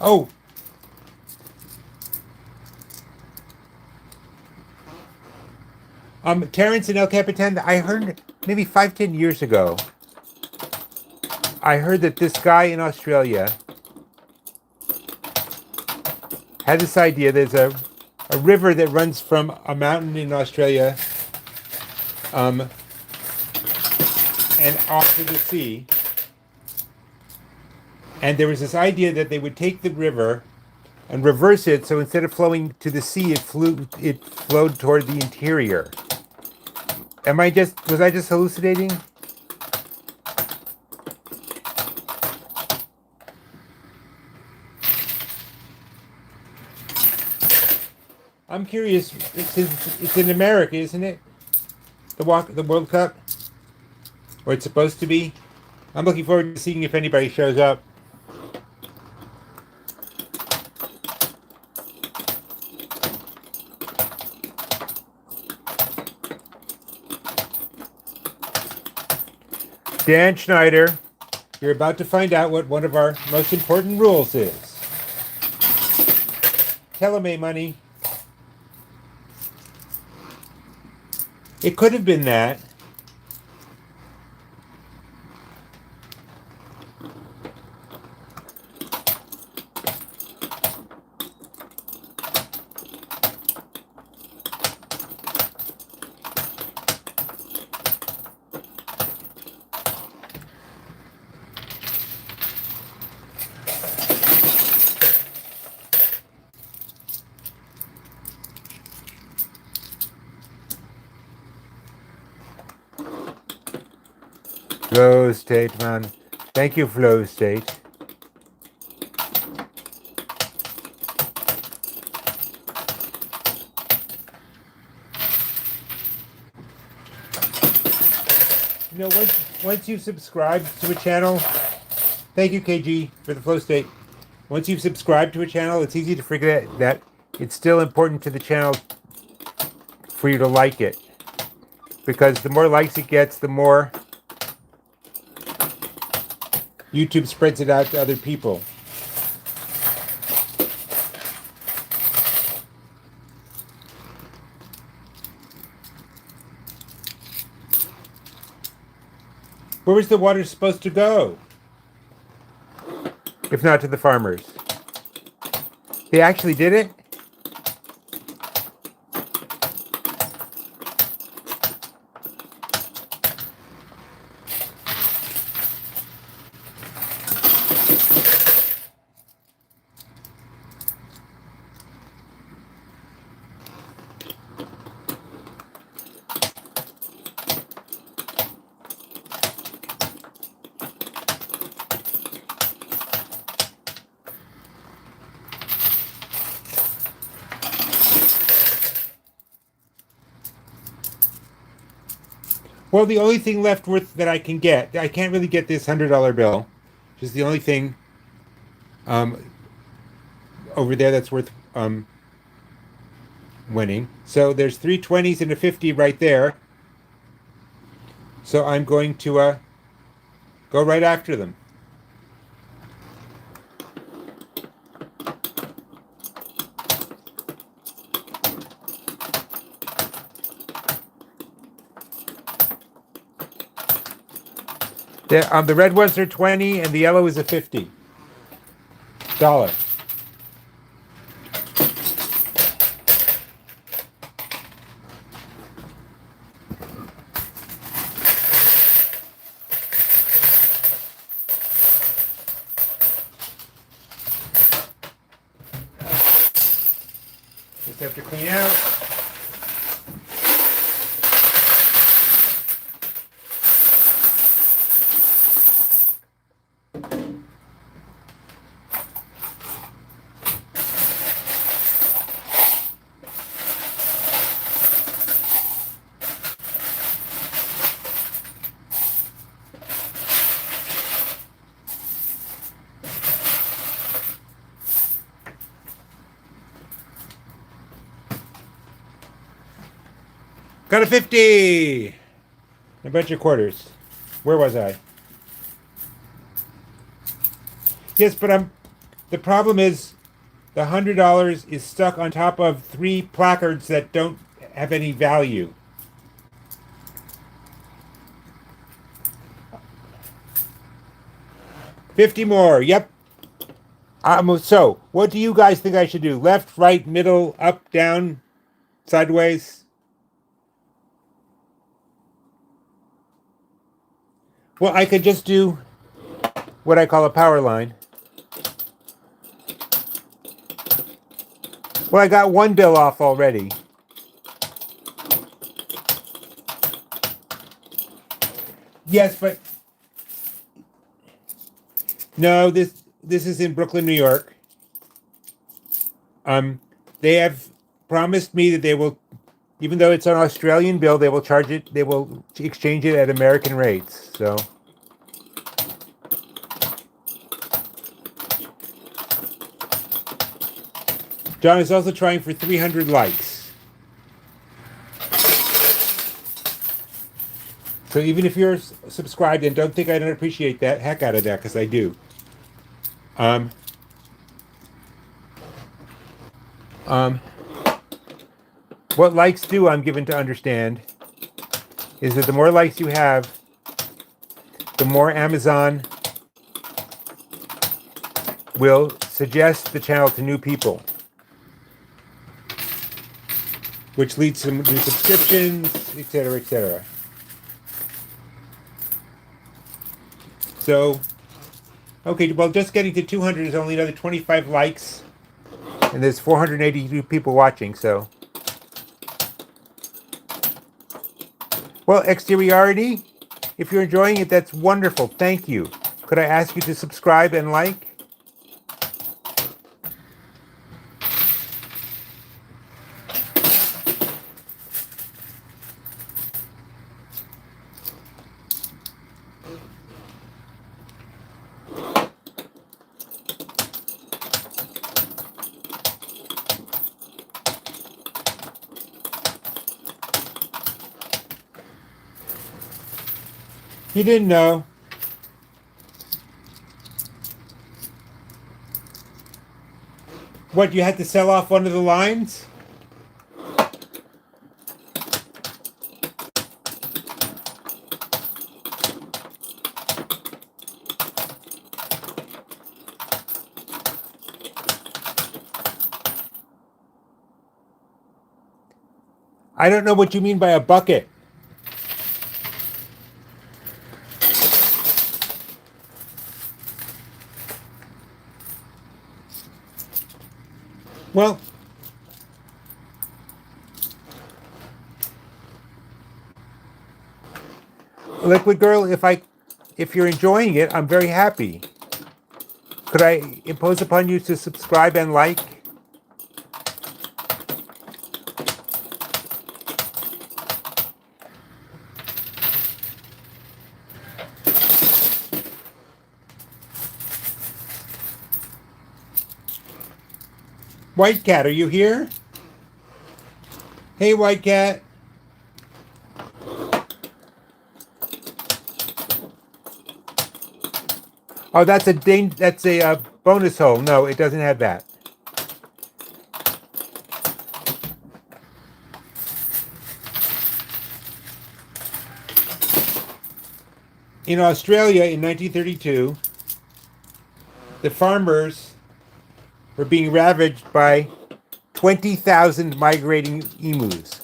Oh. Terrence and El Capitan, I heard maybe 5, 10 years ago, I heard that this guy in Australia had this idea. There's a river that runs from a mountain in Australia and off to the sea. And there was this idea that they would take the river and reverse it, so instead of flowing to the sea, it flowed toward the interior. Was I just hallucinating? I'm curious, it's in America, isn't it? The World Cup? Or it's supposed to be? I'm looking forward to seeing if anybody shows up. Dan Schneider, you're about to find out what one of our most important rules is. Teleme money. It could have been that. Flow state, man. Thank you, flow state. You know, once you've subscribed to a channel, thank you, KG, for the flow state. Once you've subscribed to a channel, it's easy to forget that it's still important to the channel for you to like it. Because the more likes it gets, the more YouTube spreads it out to other people. Where was the water supposed to go? If not to the farmers. They actually did it? Well, the only thing left worth that I can get, I can't really get this $100 bill, which is the only thing over there that's worth winning. So there's 3 20s and a 50 right there. So I'm going to go right after them. The red ones are 20 and the yellow is a $50. Just have to clean out. Got a 50! A bunch of quarters. Where was I? Yes, but the problem is the $100 is stuck on top of 3 placards that don't have any value. $50 more. Yep. So, what do you guys think I should do? Left, right, middle, up, down, sideways? Well, I could just do what I call a power line. Well, I got one bill off already. Yes, but no, this is in Brooklyn, New York. They have promised me that they will, even though it's an Australian bill, they will charge it. They will exchange it at American rates. So. John is also trying for 300 likes. So even if you're subscribed and don't think I don't appreciate that, heck out of that, because I do. What likes do, I'm given to understand, is that the more likes you have, the more Amazon will suggest the channel to new people, which leads to new subscriptions, etc., etc. So, okay, well, just getting to 200 is only another 25 likes, and there's 482 people watching, so. Well, exteriority, if you're enjoying it, that's wonderful. Thank you. Could I ask you to subscribe and like? You didn't know. What, you had to sell off one of the lines? I don't know what you mean by a bucket. Well, Liquid Girl, if you're enjoying it, I'm very happy. Could I impose upon you to subscribe and like? White Cat, are you here? Hey, White Cat. Oh, that's a bonus hole. No, it doesn't have that. In Australia in 1932, the farmers were being ravaged by 20,000 migrating emus.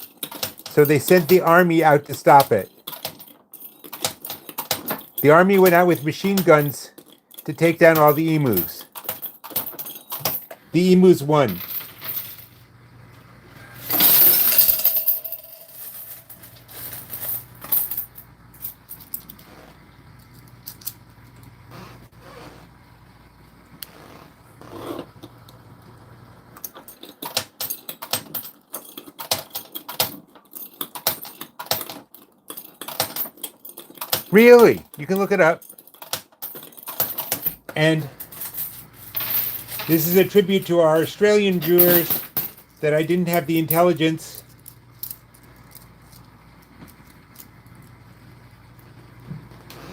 So they sent the army out to stop it. The army went out with machine guns to take down all the emus. The emus won. Really? You can look it up. And this is a tribute to our Australian viewers that I didn't have the intelligence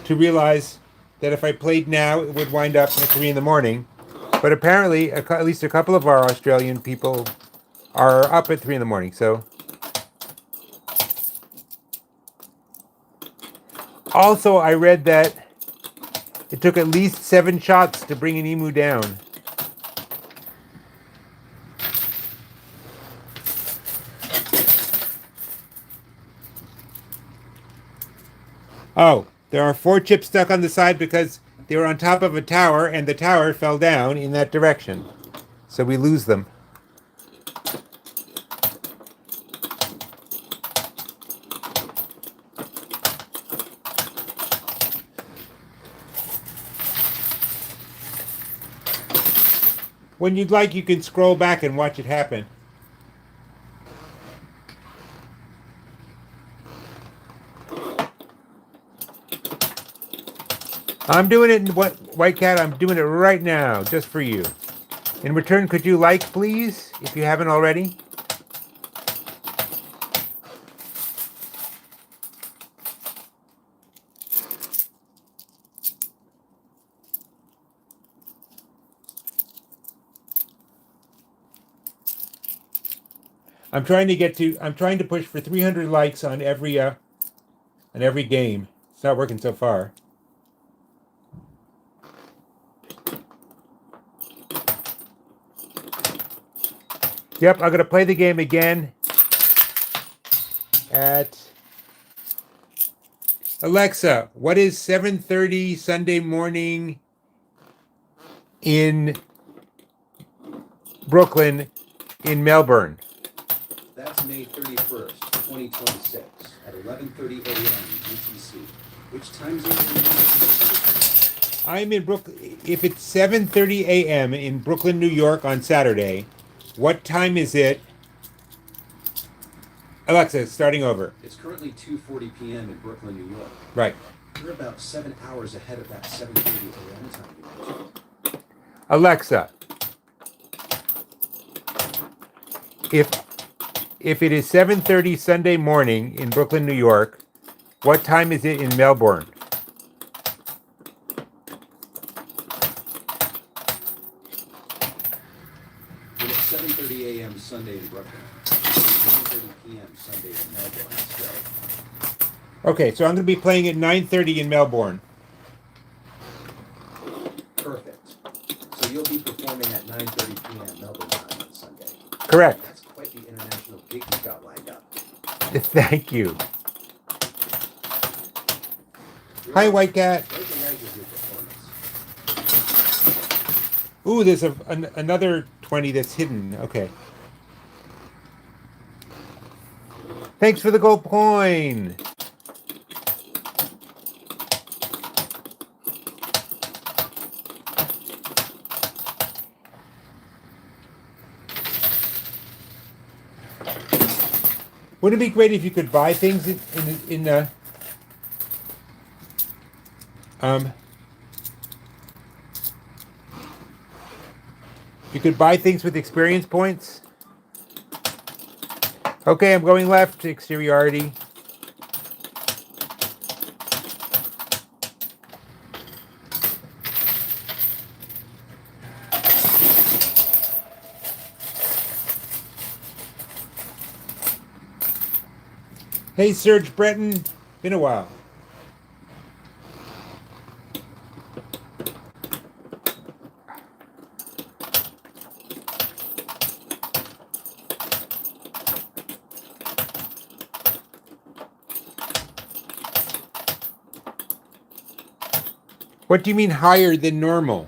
to realize that if I played now, it would wind up at 3 in the morning. But apparently, at least a couple of our Australian people are up at 3 in the morning. So, also, I read that it took at least 7 shots to bring an emu down. Oh, there are 4 chips stuck on the side because they were on top of a tower and the tower fell down in that direction. So we lose them. When you'd like, you can scroll back and watch it happen. I'm doing it in White Cat. I'm doing it right now, just for you. In return, could you like, please, if you haven't already? I'm trying to push for 300 likes on every game. It's not working so far. Yep, I'm gonna play the game again at Alexa. What is 7:30 Sunday morning in Brooklyn in Melbourne? That's May 31st, 2026 at 11:30 a.m. UTC. Which time zone are you I'm in Brooklyn. If it's 7:30 a.m. in Brooklyn, New York on Saturday, what time is it? Alexa, starting over. It's currently 2:40 p.m. in Brooklyn, New York. Right. You're about 7 hours ahead of that 7:30 a.m. time you mentioned. Alexa, if it is 7:30 Sunday morning in Brooklyn, New York, what time is it in Melbourne? When it's 7:30 a.m. Sunday in Brooklyn, 9:30 p.m. Sunday in Melbourne. Okay, so I'm going to be playing at 9:30 in Melbourne. Perfect. So you'll be performing at 9:30 p.m. Melbourne time on Sunday. Correct. That's quite the international gig you've got lined up. Thank you. Hi, White Cat. Where's the leg of your performance? Ooh, there's another 20 that's hidden. Okay. Thanks for the gold coin. Wouldn't it be great if you could buy things in the you could buy things with experience points? Okay, I'm going left. Exteriority. Hey, Serge Breton. Been a while. What do you mean higher than normal?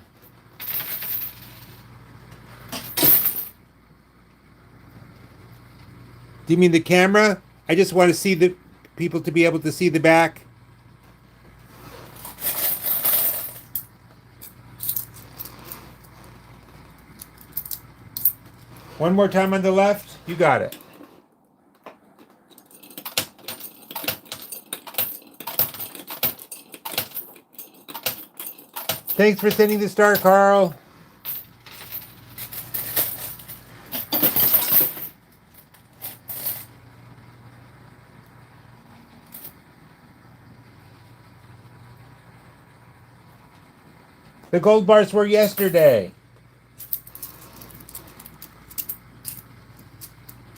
Do you mean the camera? I just want to see the people to be able to see the back. One more time on the left. You got it. Thanks for sending the star, Carl. The gold bars were yesterday.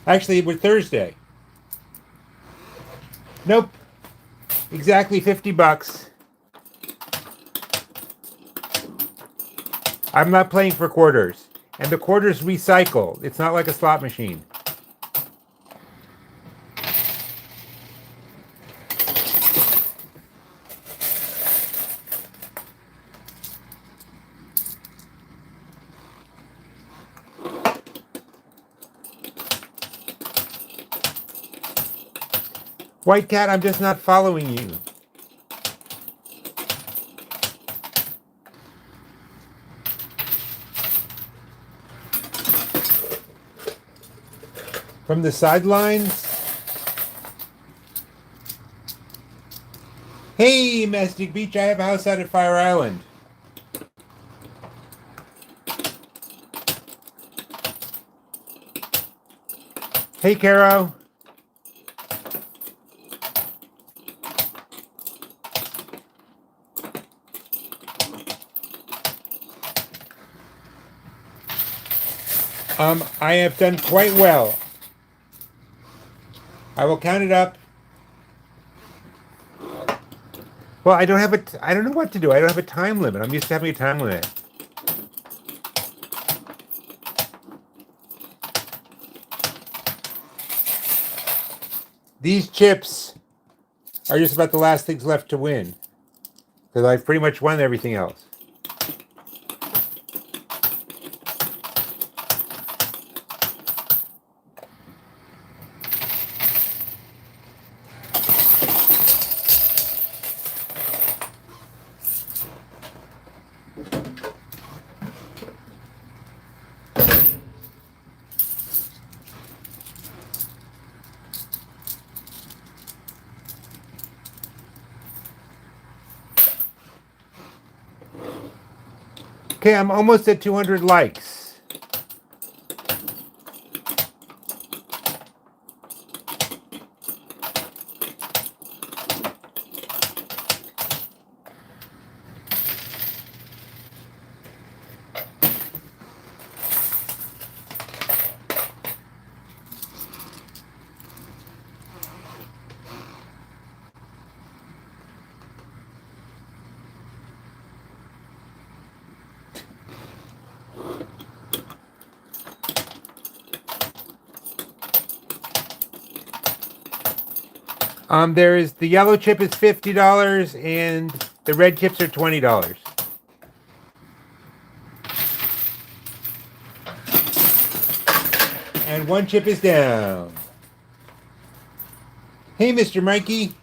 Actually, we're Thursday. Nope. Exactly $50. I'm not playing for quarters. And the quarters recycle. It's not like a slot machine. White Cat, I'm just not following you. From the sidelines? Hey, Mastic Beach, I have a house out at Fire Island. Hey, Caro. I have done quite well. I will count it up. Well, I don't know what to do. I don't have a time limit. I'm used to having a time limit. These chips are just about the last things left to win. Because I've pretty much won everything else. Okay, I'm almost at 200 likes. There is the yellow chip is $50 and the red chips are $20. And one chip is down. Hey, Mr. Mikey.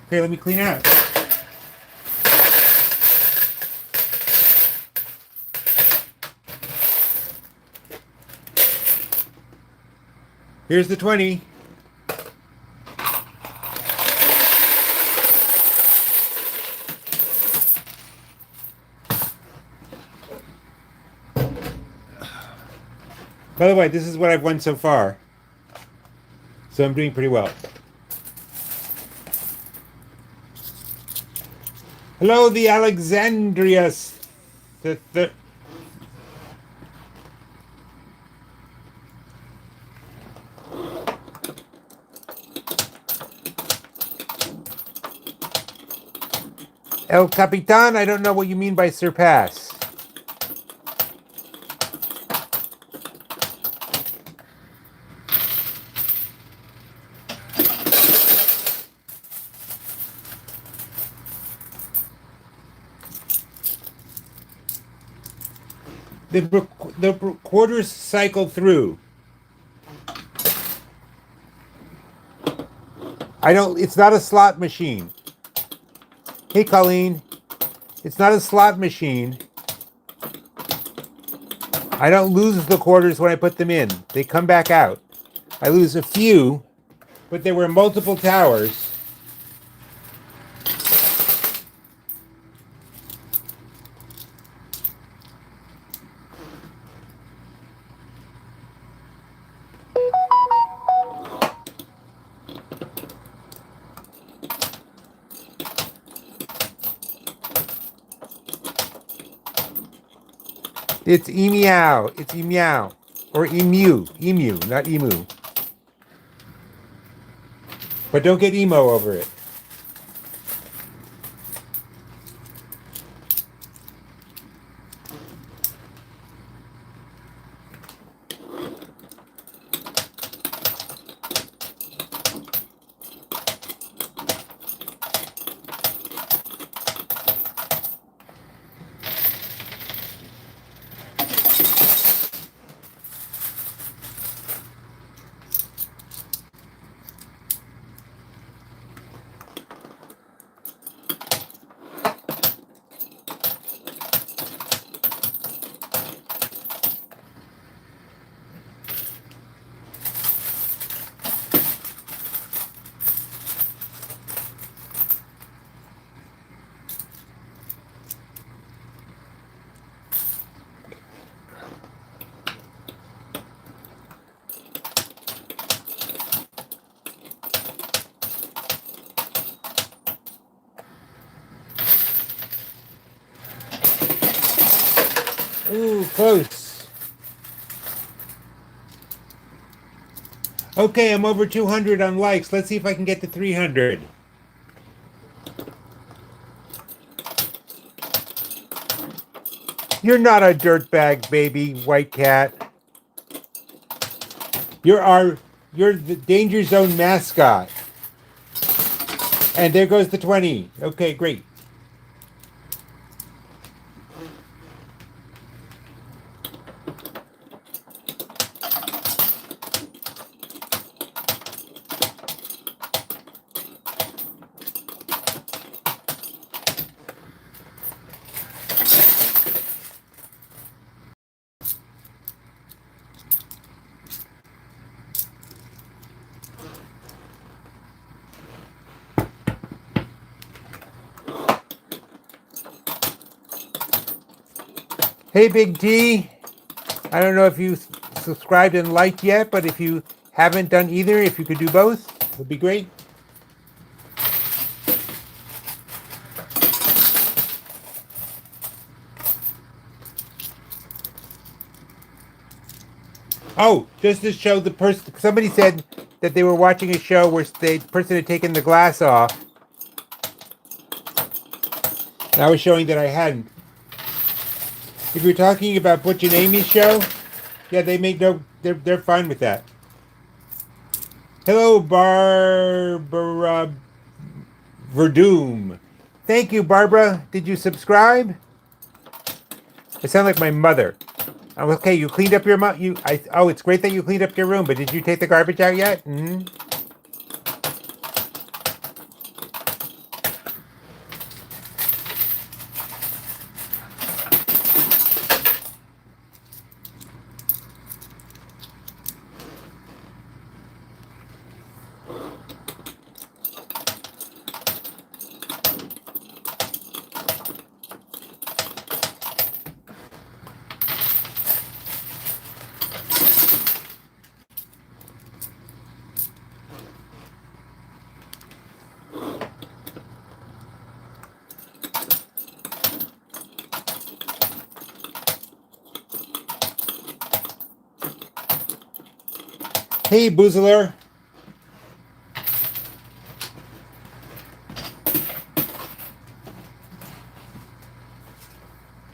Okay, let me clean out. Here's the 20. By the way, this is what I've won so far. So I'm doing pretty well. Hello, the Alexandrias. The El Capitan, I don't know what you mean by surpass. The quarters cycle through. It's not a slot machine. Hey, Colleen. It's not a slot machine. I don't lose the quarters when I put them in. They come back out. I lose a few, but there were multiple towers. It's meow. It's meow. Or emu. Emu, not emu. But don't get emo over it. Ooh, close. Okay, I'm over 200 on likes. Let's see if I can get to 300. You're not a dirtbag, baby, white cat. You're the Danger Zone mascot. And there goes the 20. Okay, great. Hey, Big T. I don't know if you subscribed and liked yet, but if you haven't done either, if you could do both, it would be great. Oh, just to show the person, somebody said that they were watching a show where the person had taken the glass off. And I was showing that I hadn't. If you're talking about Butch and Amy's show, yeah, they make no, they're fine with that. Hello, Barbara Verdum. Thank you, Barbara. Did you subscribe? I sound like my mother. Okay, you cleaned up your oh, it's great that you cleaned up your room, but did you take the garbage out yet? Mm-hmm. Hey, Boozler.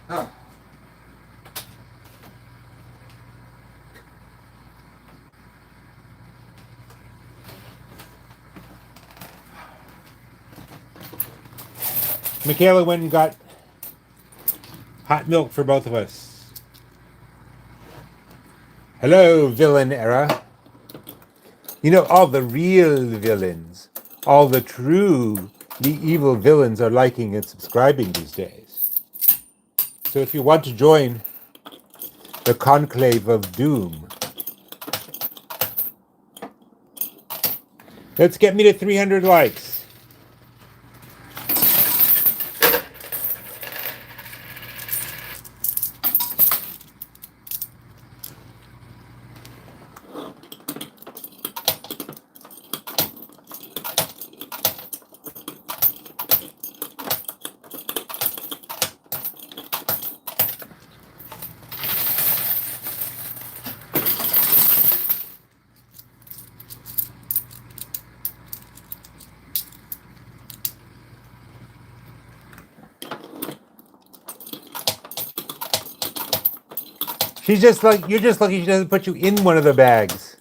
Oh. Michaela went and got hot milk for both of us. Hello, villain era. You know, all the real villains, all the true, the evil villains are liking and subscribing these days. So if you want to join the conclave of doom, let's get me to 300 likes. She's just like, you're just lucky she doesn't put you in one of the bags.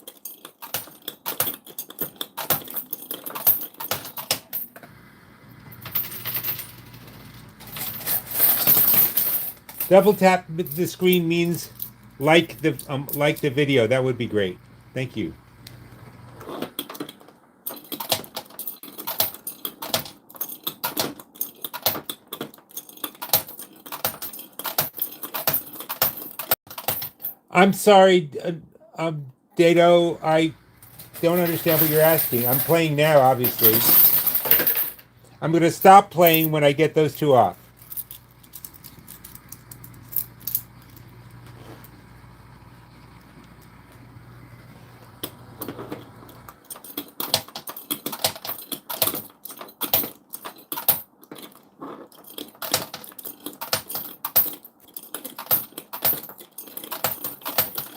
Double tap the screen means like the video. That would be great. Thank you. I'm sorry, Dado. I don't understand what you're asking. I'm playing now, obviously. I'm going to stop playing when I get those two off.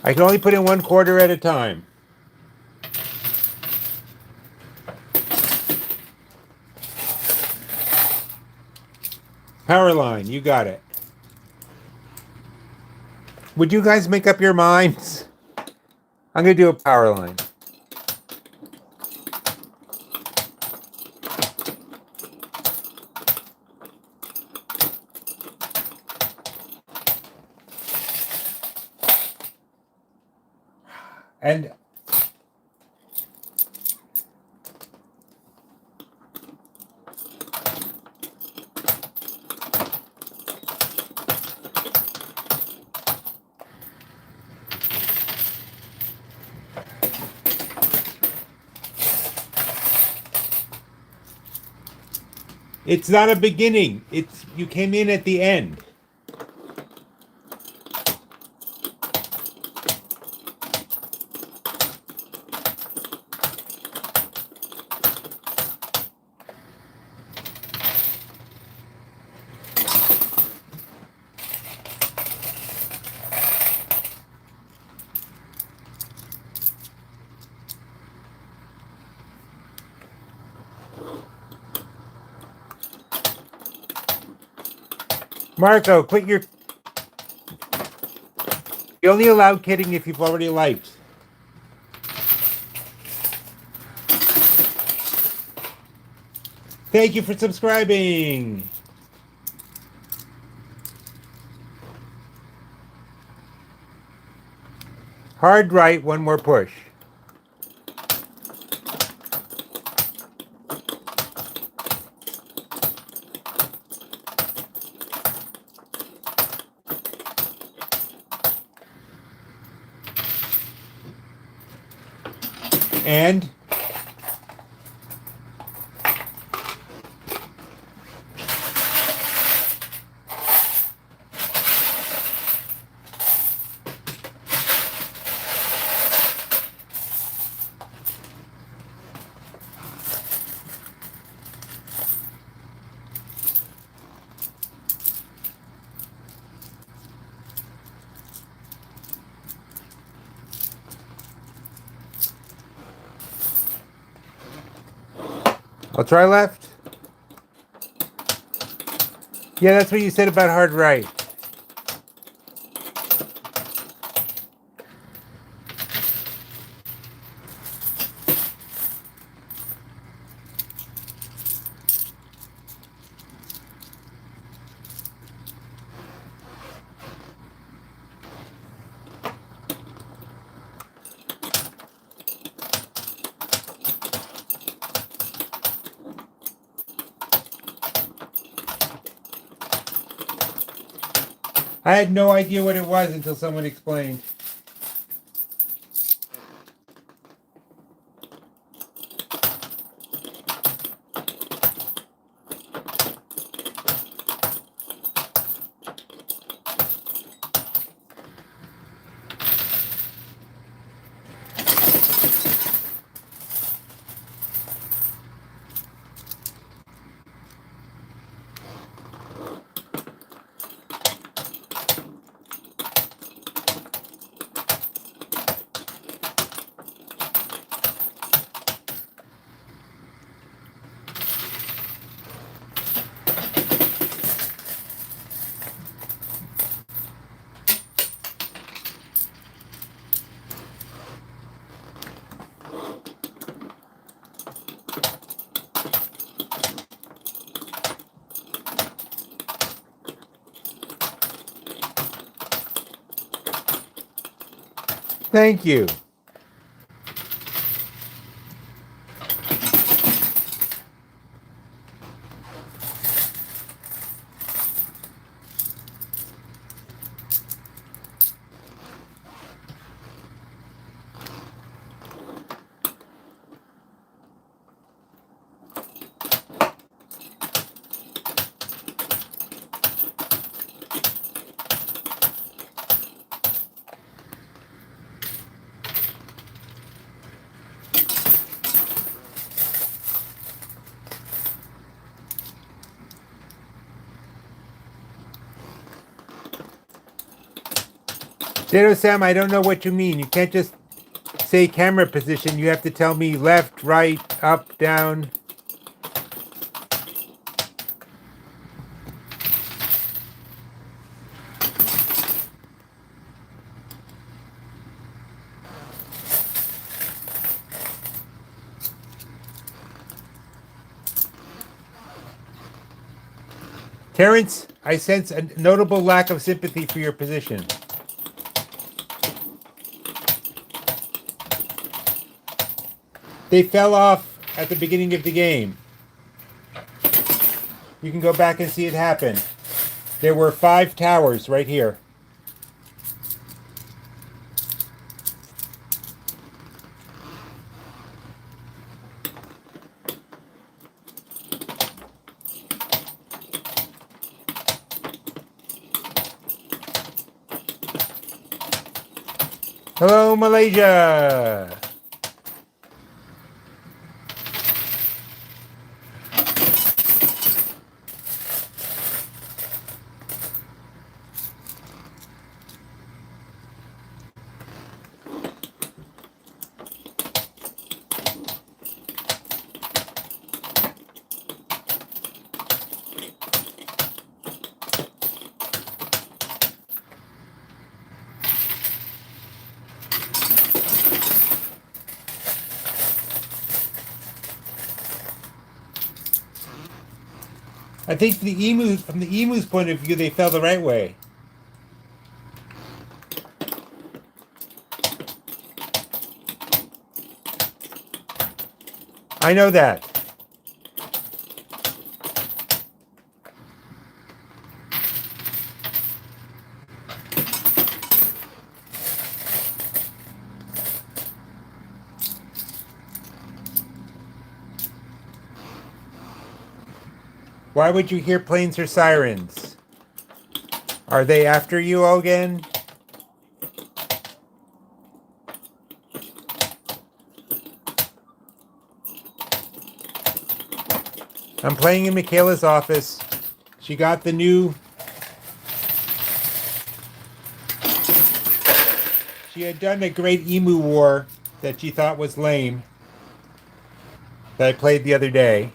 I can only put in 1/4 at a time. Power line, you got it. Would you guys make up your minds? I'm going to do a power line. And it's not a beginning. It's you came in at the end. Marco, quit your... You're only allowed kidding if you've already liked. Thank you for subscribing. Hard right, one more push. And I'll try left. Yeah, that's what you said about hard right. I had no idea what it was until someone explained. Thank you. Ditto Sam, I don't know what you mean. You can't just say camera position. You have to tell me left, right, up, down. Terrence, I sense a notable lack of sympathy for your position. They fell off at the beginning of the game. You can go back and see it happen. There were 5 towers right here. Hello, Malaysia. I think from the emu's point of view, they fell the right way. I know that. Why would you hear planes or sirens? Are they after you again? I'm playing in Michaela's office. She got the new... She had done a great emu war that she thought was lame that I played the other day.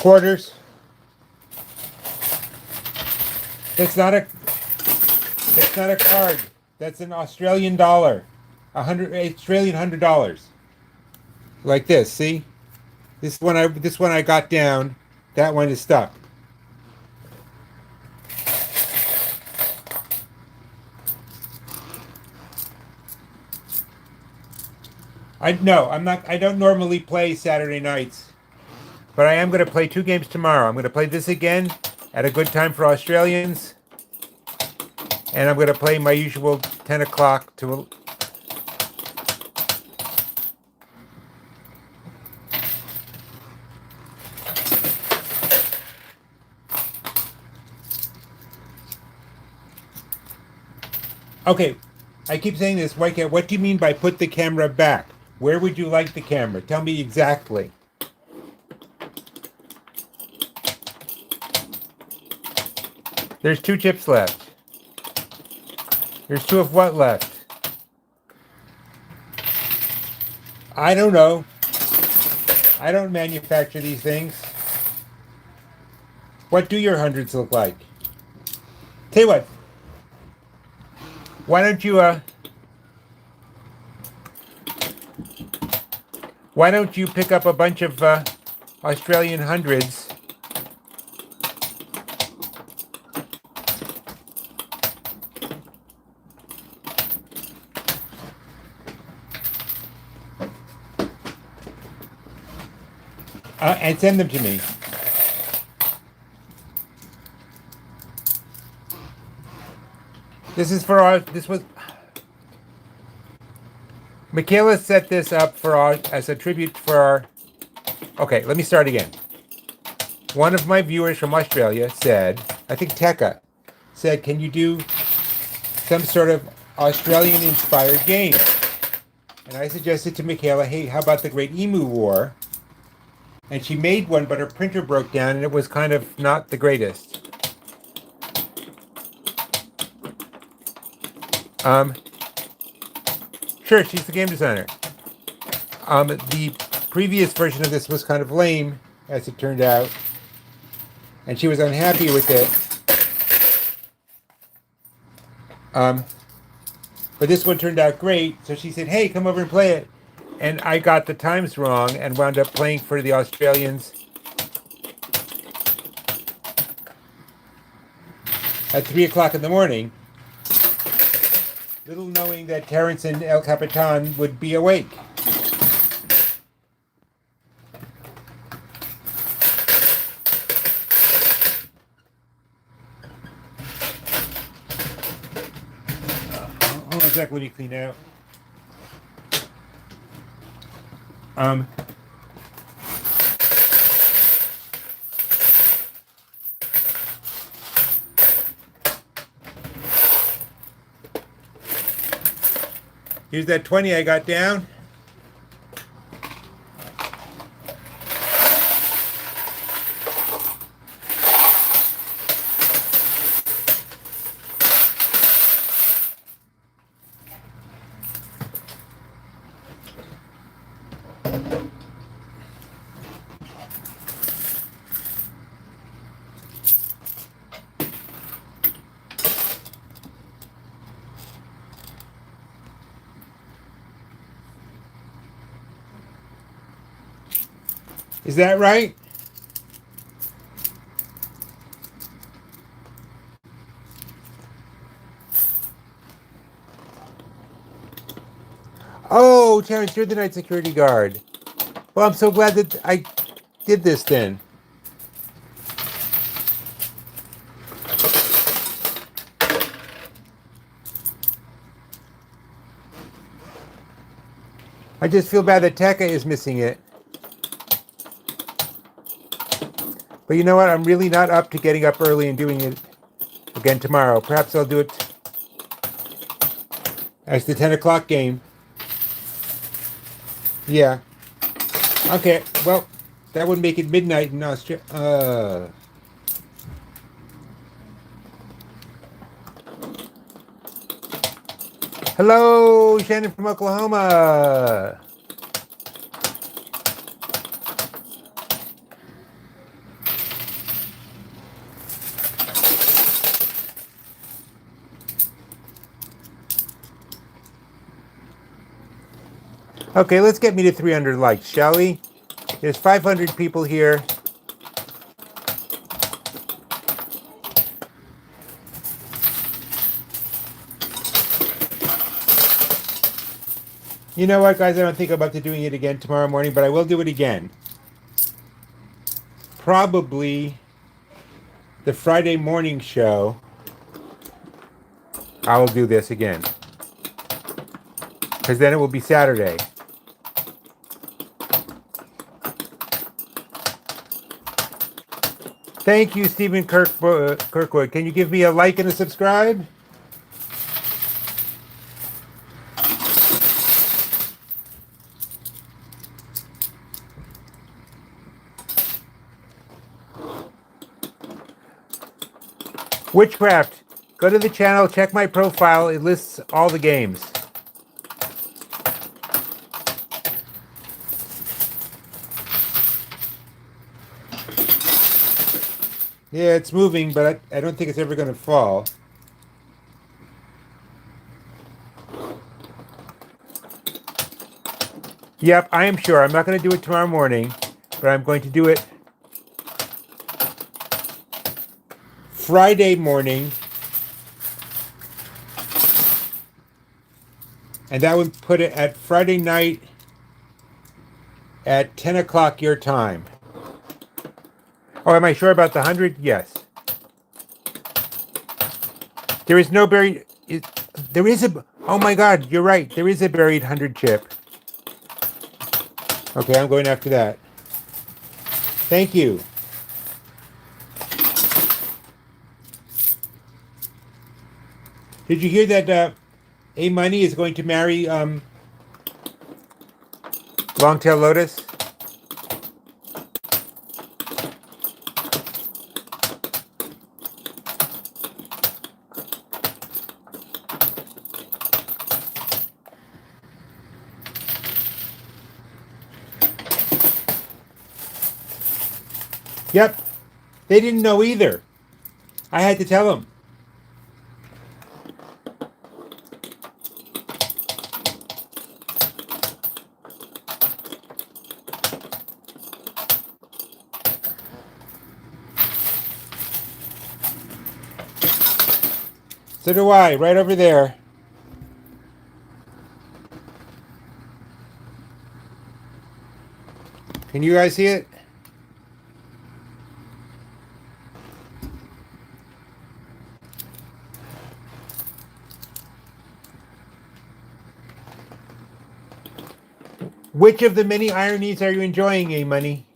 Quarters. That's not a card. That's an Australian dollar. $100. Like this, see? This one I got down. That one is stuck. I don't normally play Saturday nights. But I am going to play 2 games tomorrow. I'm going to play this again at a good time for Australians. And I'm going to play my usual 10 o'clock to... Okay, I keep saying this, White Cat. What do you mean by put the camera back? Where would you like the camera? Tell me exactly. There's 2 chips left. There's 2 of what left? I don't know. I don't manufacture these things. What do your hundreds look like? Tell you what. Why don't you pick up a bunch of Australian hundreds and send them to me. This is for our. This was. Michaela set this up for our as a tribute for our. Okay, let me start again. One of my viewers from Australia said, I think Tekka said, "Can you do some sort of Australian-inspired game?" And I suggested to Michaela, "Hey, how about the Great Emu War?" And she made one, but her printer broke down, and it was kind of not the greatest. Sure, she's the game designer. The previous version of this was kind of lame, as it turned out, and she was unhappy with it. But this one turned out great, so she said, "Hey, come over and play it." And I got the times wrong and wound up playing for the Australians at 3 o'clock in the morning, little knowing that Terrence and El Capitan would be awake. Hold on a sec, let me clean out. Here's that 20 I got down. Is that right? Oh, Terrence, you're the night security guard. Well, I'm so glad that I did this then. I just feel bad that Tekka is missing it. But you know what? I'm really not up to getting up early and doing it again tomorrow. Perhaps I'll do it as the 10 o'clock game. Yeah. Okay, well, that would make it midnight in Australia. Hello, Shannon from Oklahoma. Okay, let's get me to 300 likes, shall we? There's 500 people here. You know what, guys? I don't think I'm up to doing it again tomorrow morning, but I will do it again. Probably the Friday morning show, I will do this again. Because then it will be Saturday. Thank you, Stephen Kirkwood. Can you give me a like and a subscribe? Witchcraft. Go to the channel, check my profile. It lists all the games. Yeah, it's moving, but I don't think it's ever going to fall. Yep, I am sure. I'm not going to do it tomorrow morning, but I'm going to do it Friday morning. And that would put it at Friday night at 10 o'clock your time. Oh, am I sure about the 100? Yes. There is no buried... There is a... Oh my God, you're right. There is a buried 100 chip. Okay, I'm going after that. Thank you. Did you hear that A Money is going to marry Longtail Lotus? Yep. They didn't know either. I had to tell them. So do I, right over there. Can you guys see it? Which of the many ironies are you enjoying, A Money?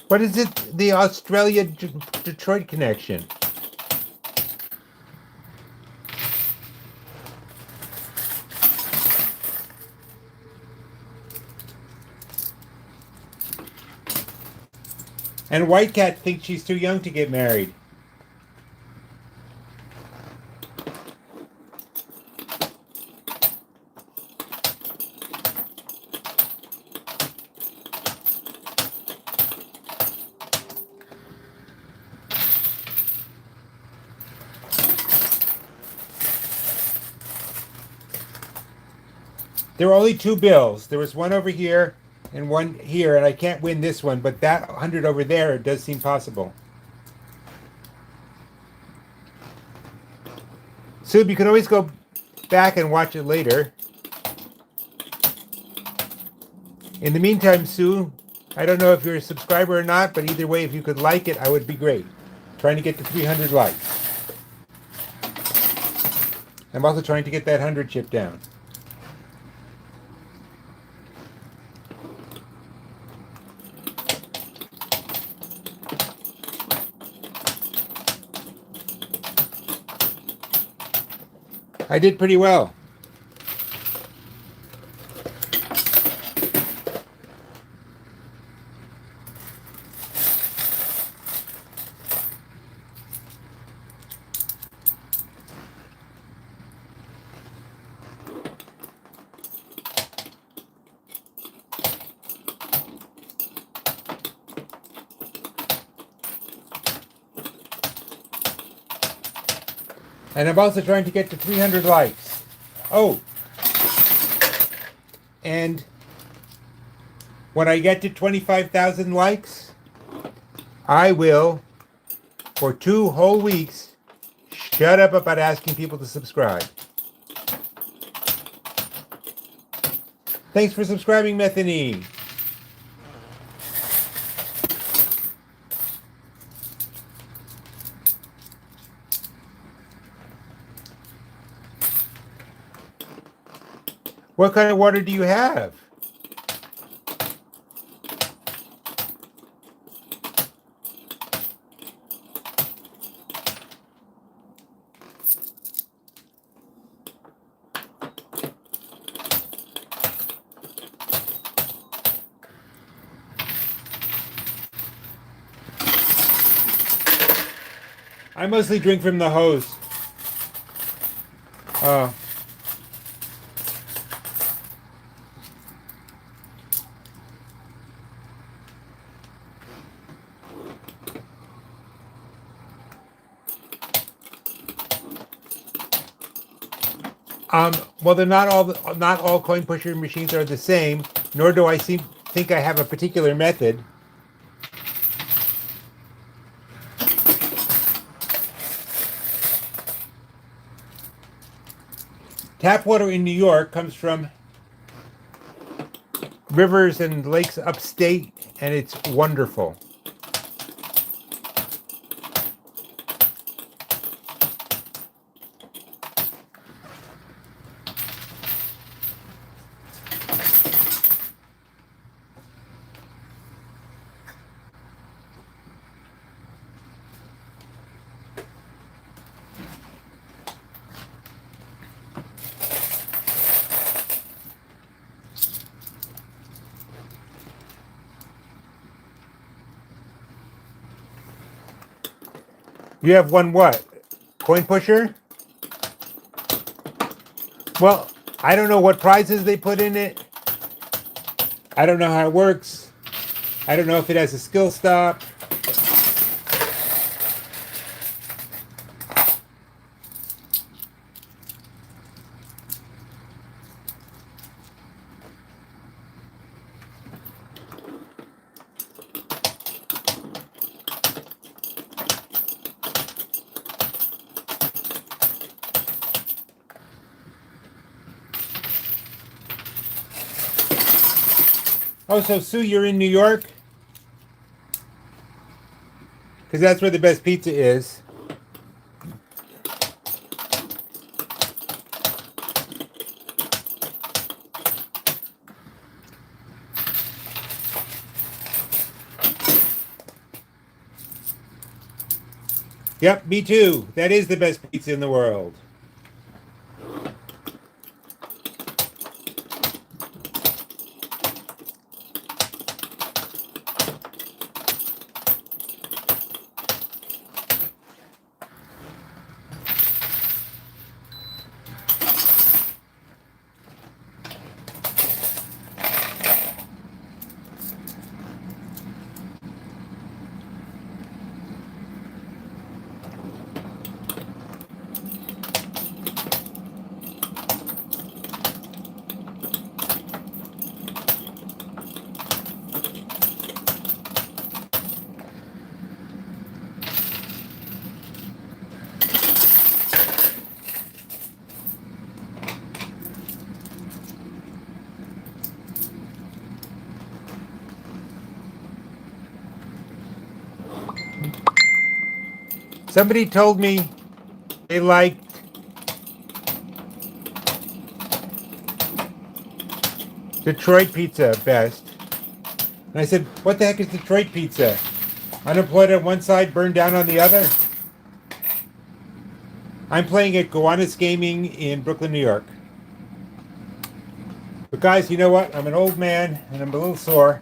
What is it? The Australia-Detroit connection. And White Cat thinks she's too young to get married. There were only two bills. There was one over here and one here, and I can't win this one, but that 100 over there does seem possible. Sue, you can always go back and watch it later. In the meantime, Sue, I don't know if you're a subscriber or not, but either way, if you could like it, I would be great. Trying to get to 300 likes. I'm also trying to get that 100 chip down. I did pretty well. And I'm also trying to get to 300 likes. Oh. And when I get to 25,000 likes, I will, for 2 whole weeks, shut up about asking people to subscribe. Thanks for subscribing, Methany. What kind of water do you have? I mostly drink from the hose. Oh. Well, they're not all coin pusher machines are the same, nor do I think I have a particular method. Tap water in New York comes from rivers and lakes upstate, and it's wonderful. You have one what? Coin pusher? Well, I don't know what prizes they put in it. I don't know how it works. I don't know if it has a skill stop. Oh, so Sue, you're in New York? Because that's where the best pizza is. Yep, me too. That is the best pizza in the world. Somebody told me they liked Detroit pizza best. And I said, what the heck is Detroit pizza? Unemployed on one side, burned down on the other? I'm playing at Gowanus Gaming in Brooklyn, New York. But guys, you know what? I'm an old man and I'm a little sore.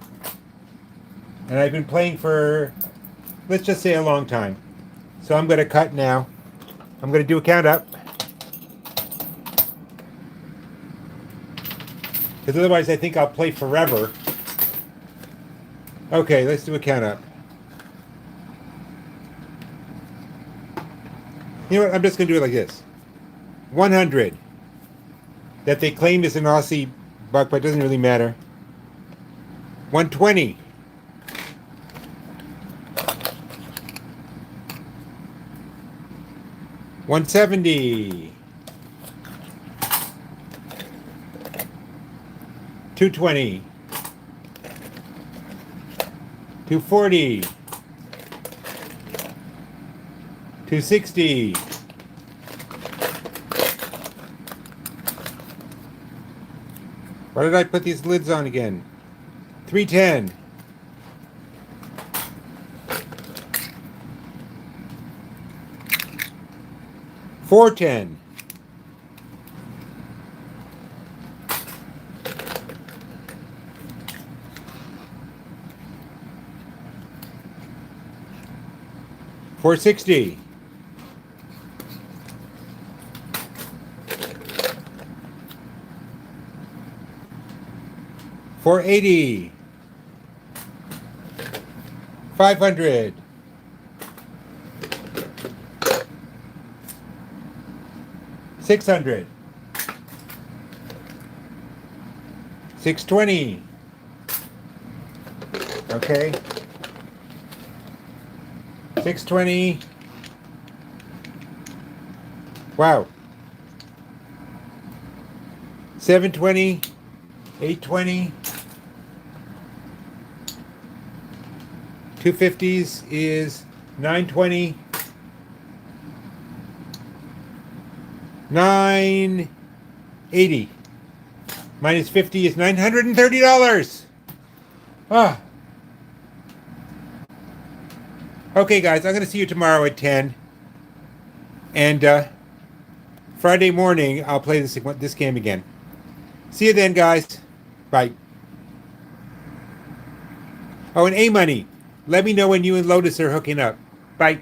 And I've been playing for, let's just say, a long time. So I'm going to cut now. I'm going to do a count up. Because otherwise I think I'll play forever. Okay, let's do a count up. You know what? I'm just going to do it like this. 100. That they claim is an Aussie buck, but it doesn't really matter. 120. 170. 220. 240. 260. 265. Why did I put these lids on again? 310. $4.10. $4.60. $4.80. 500. $600. 620. Okay. 620. Wow. 720. 820. 250s is 920. 980 minus 50 is $930. Ah. Okay, guys, I'm going to see you tomorrow at 10. And Friday morning, I'll play this game again. See you then, guys. Bye. Oh, and A-Money. Let me know when you and Lotus are hooking up. Bye.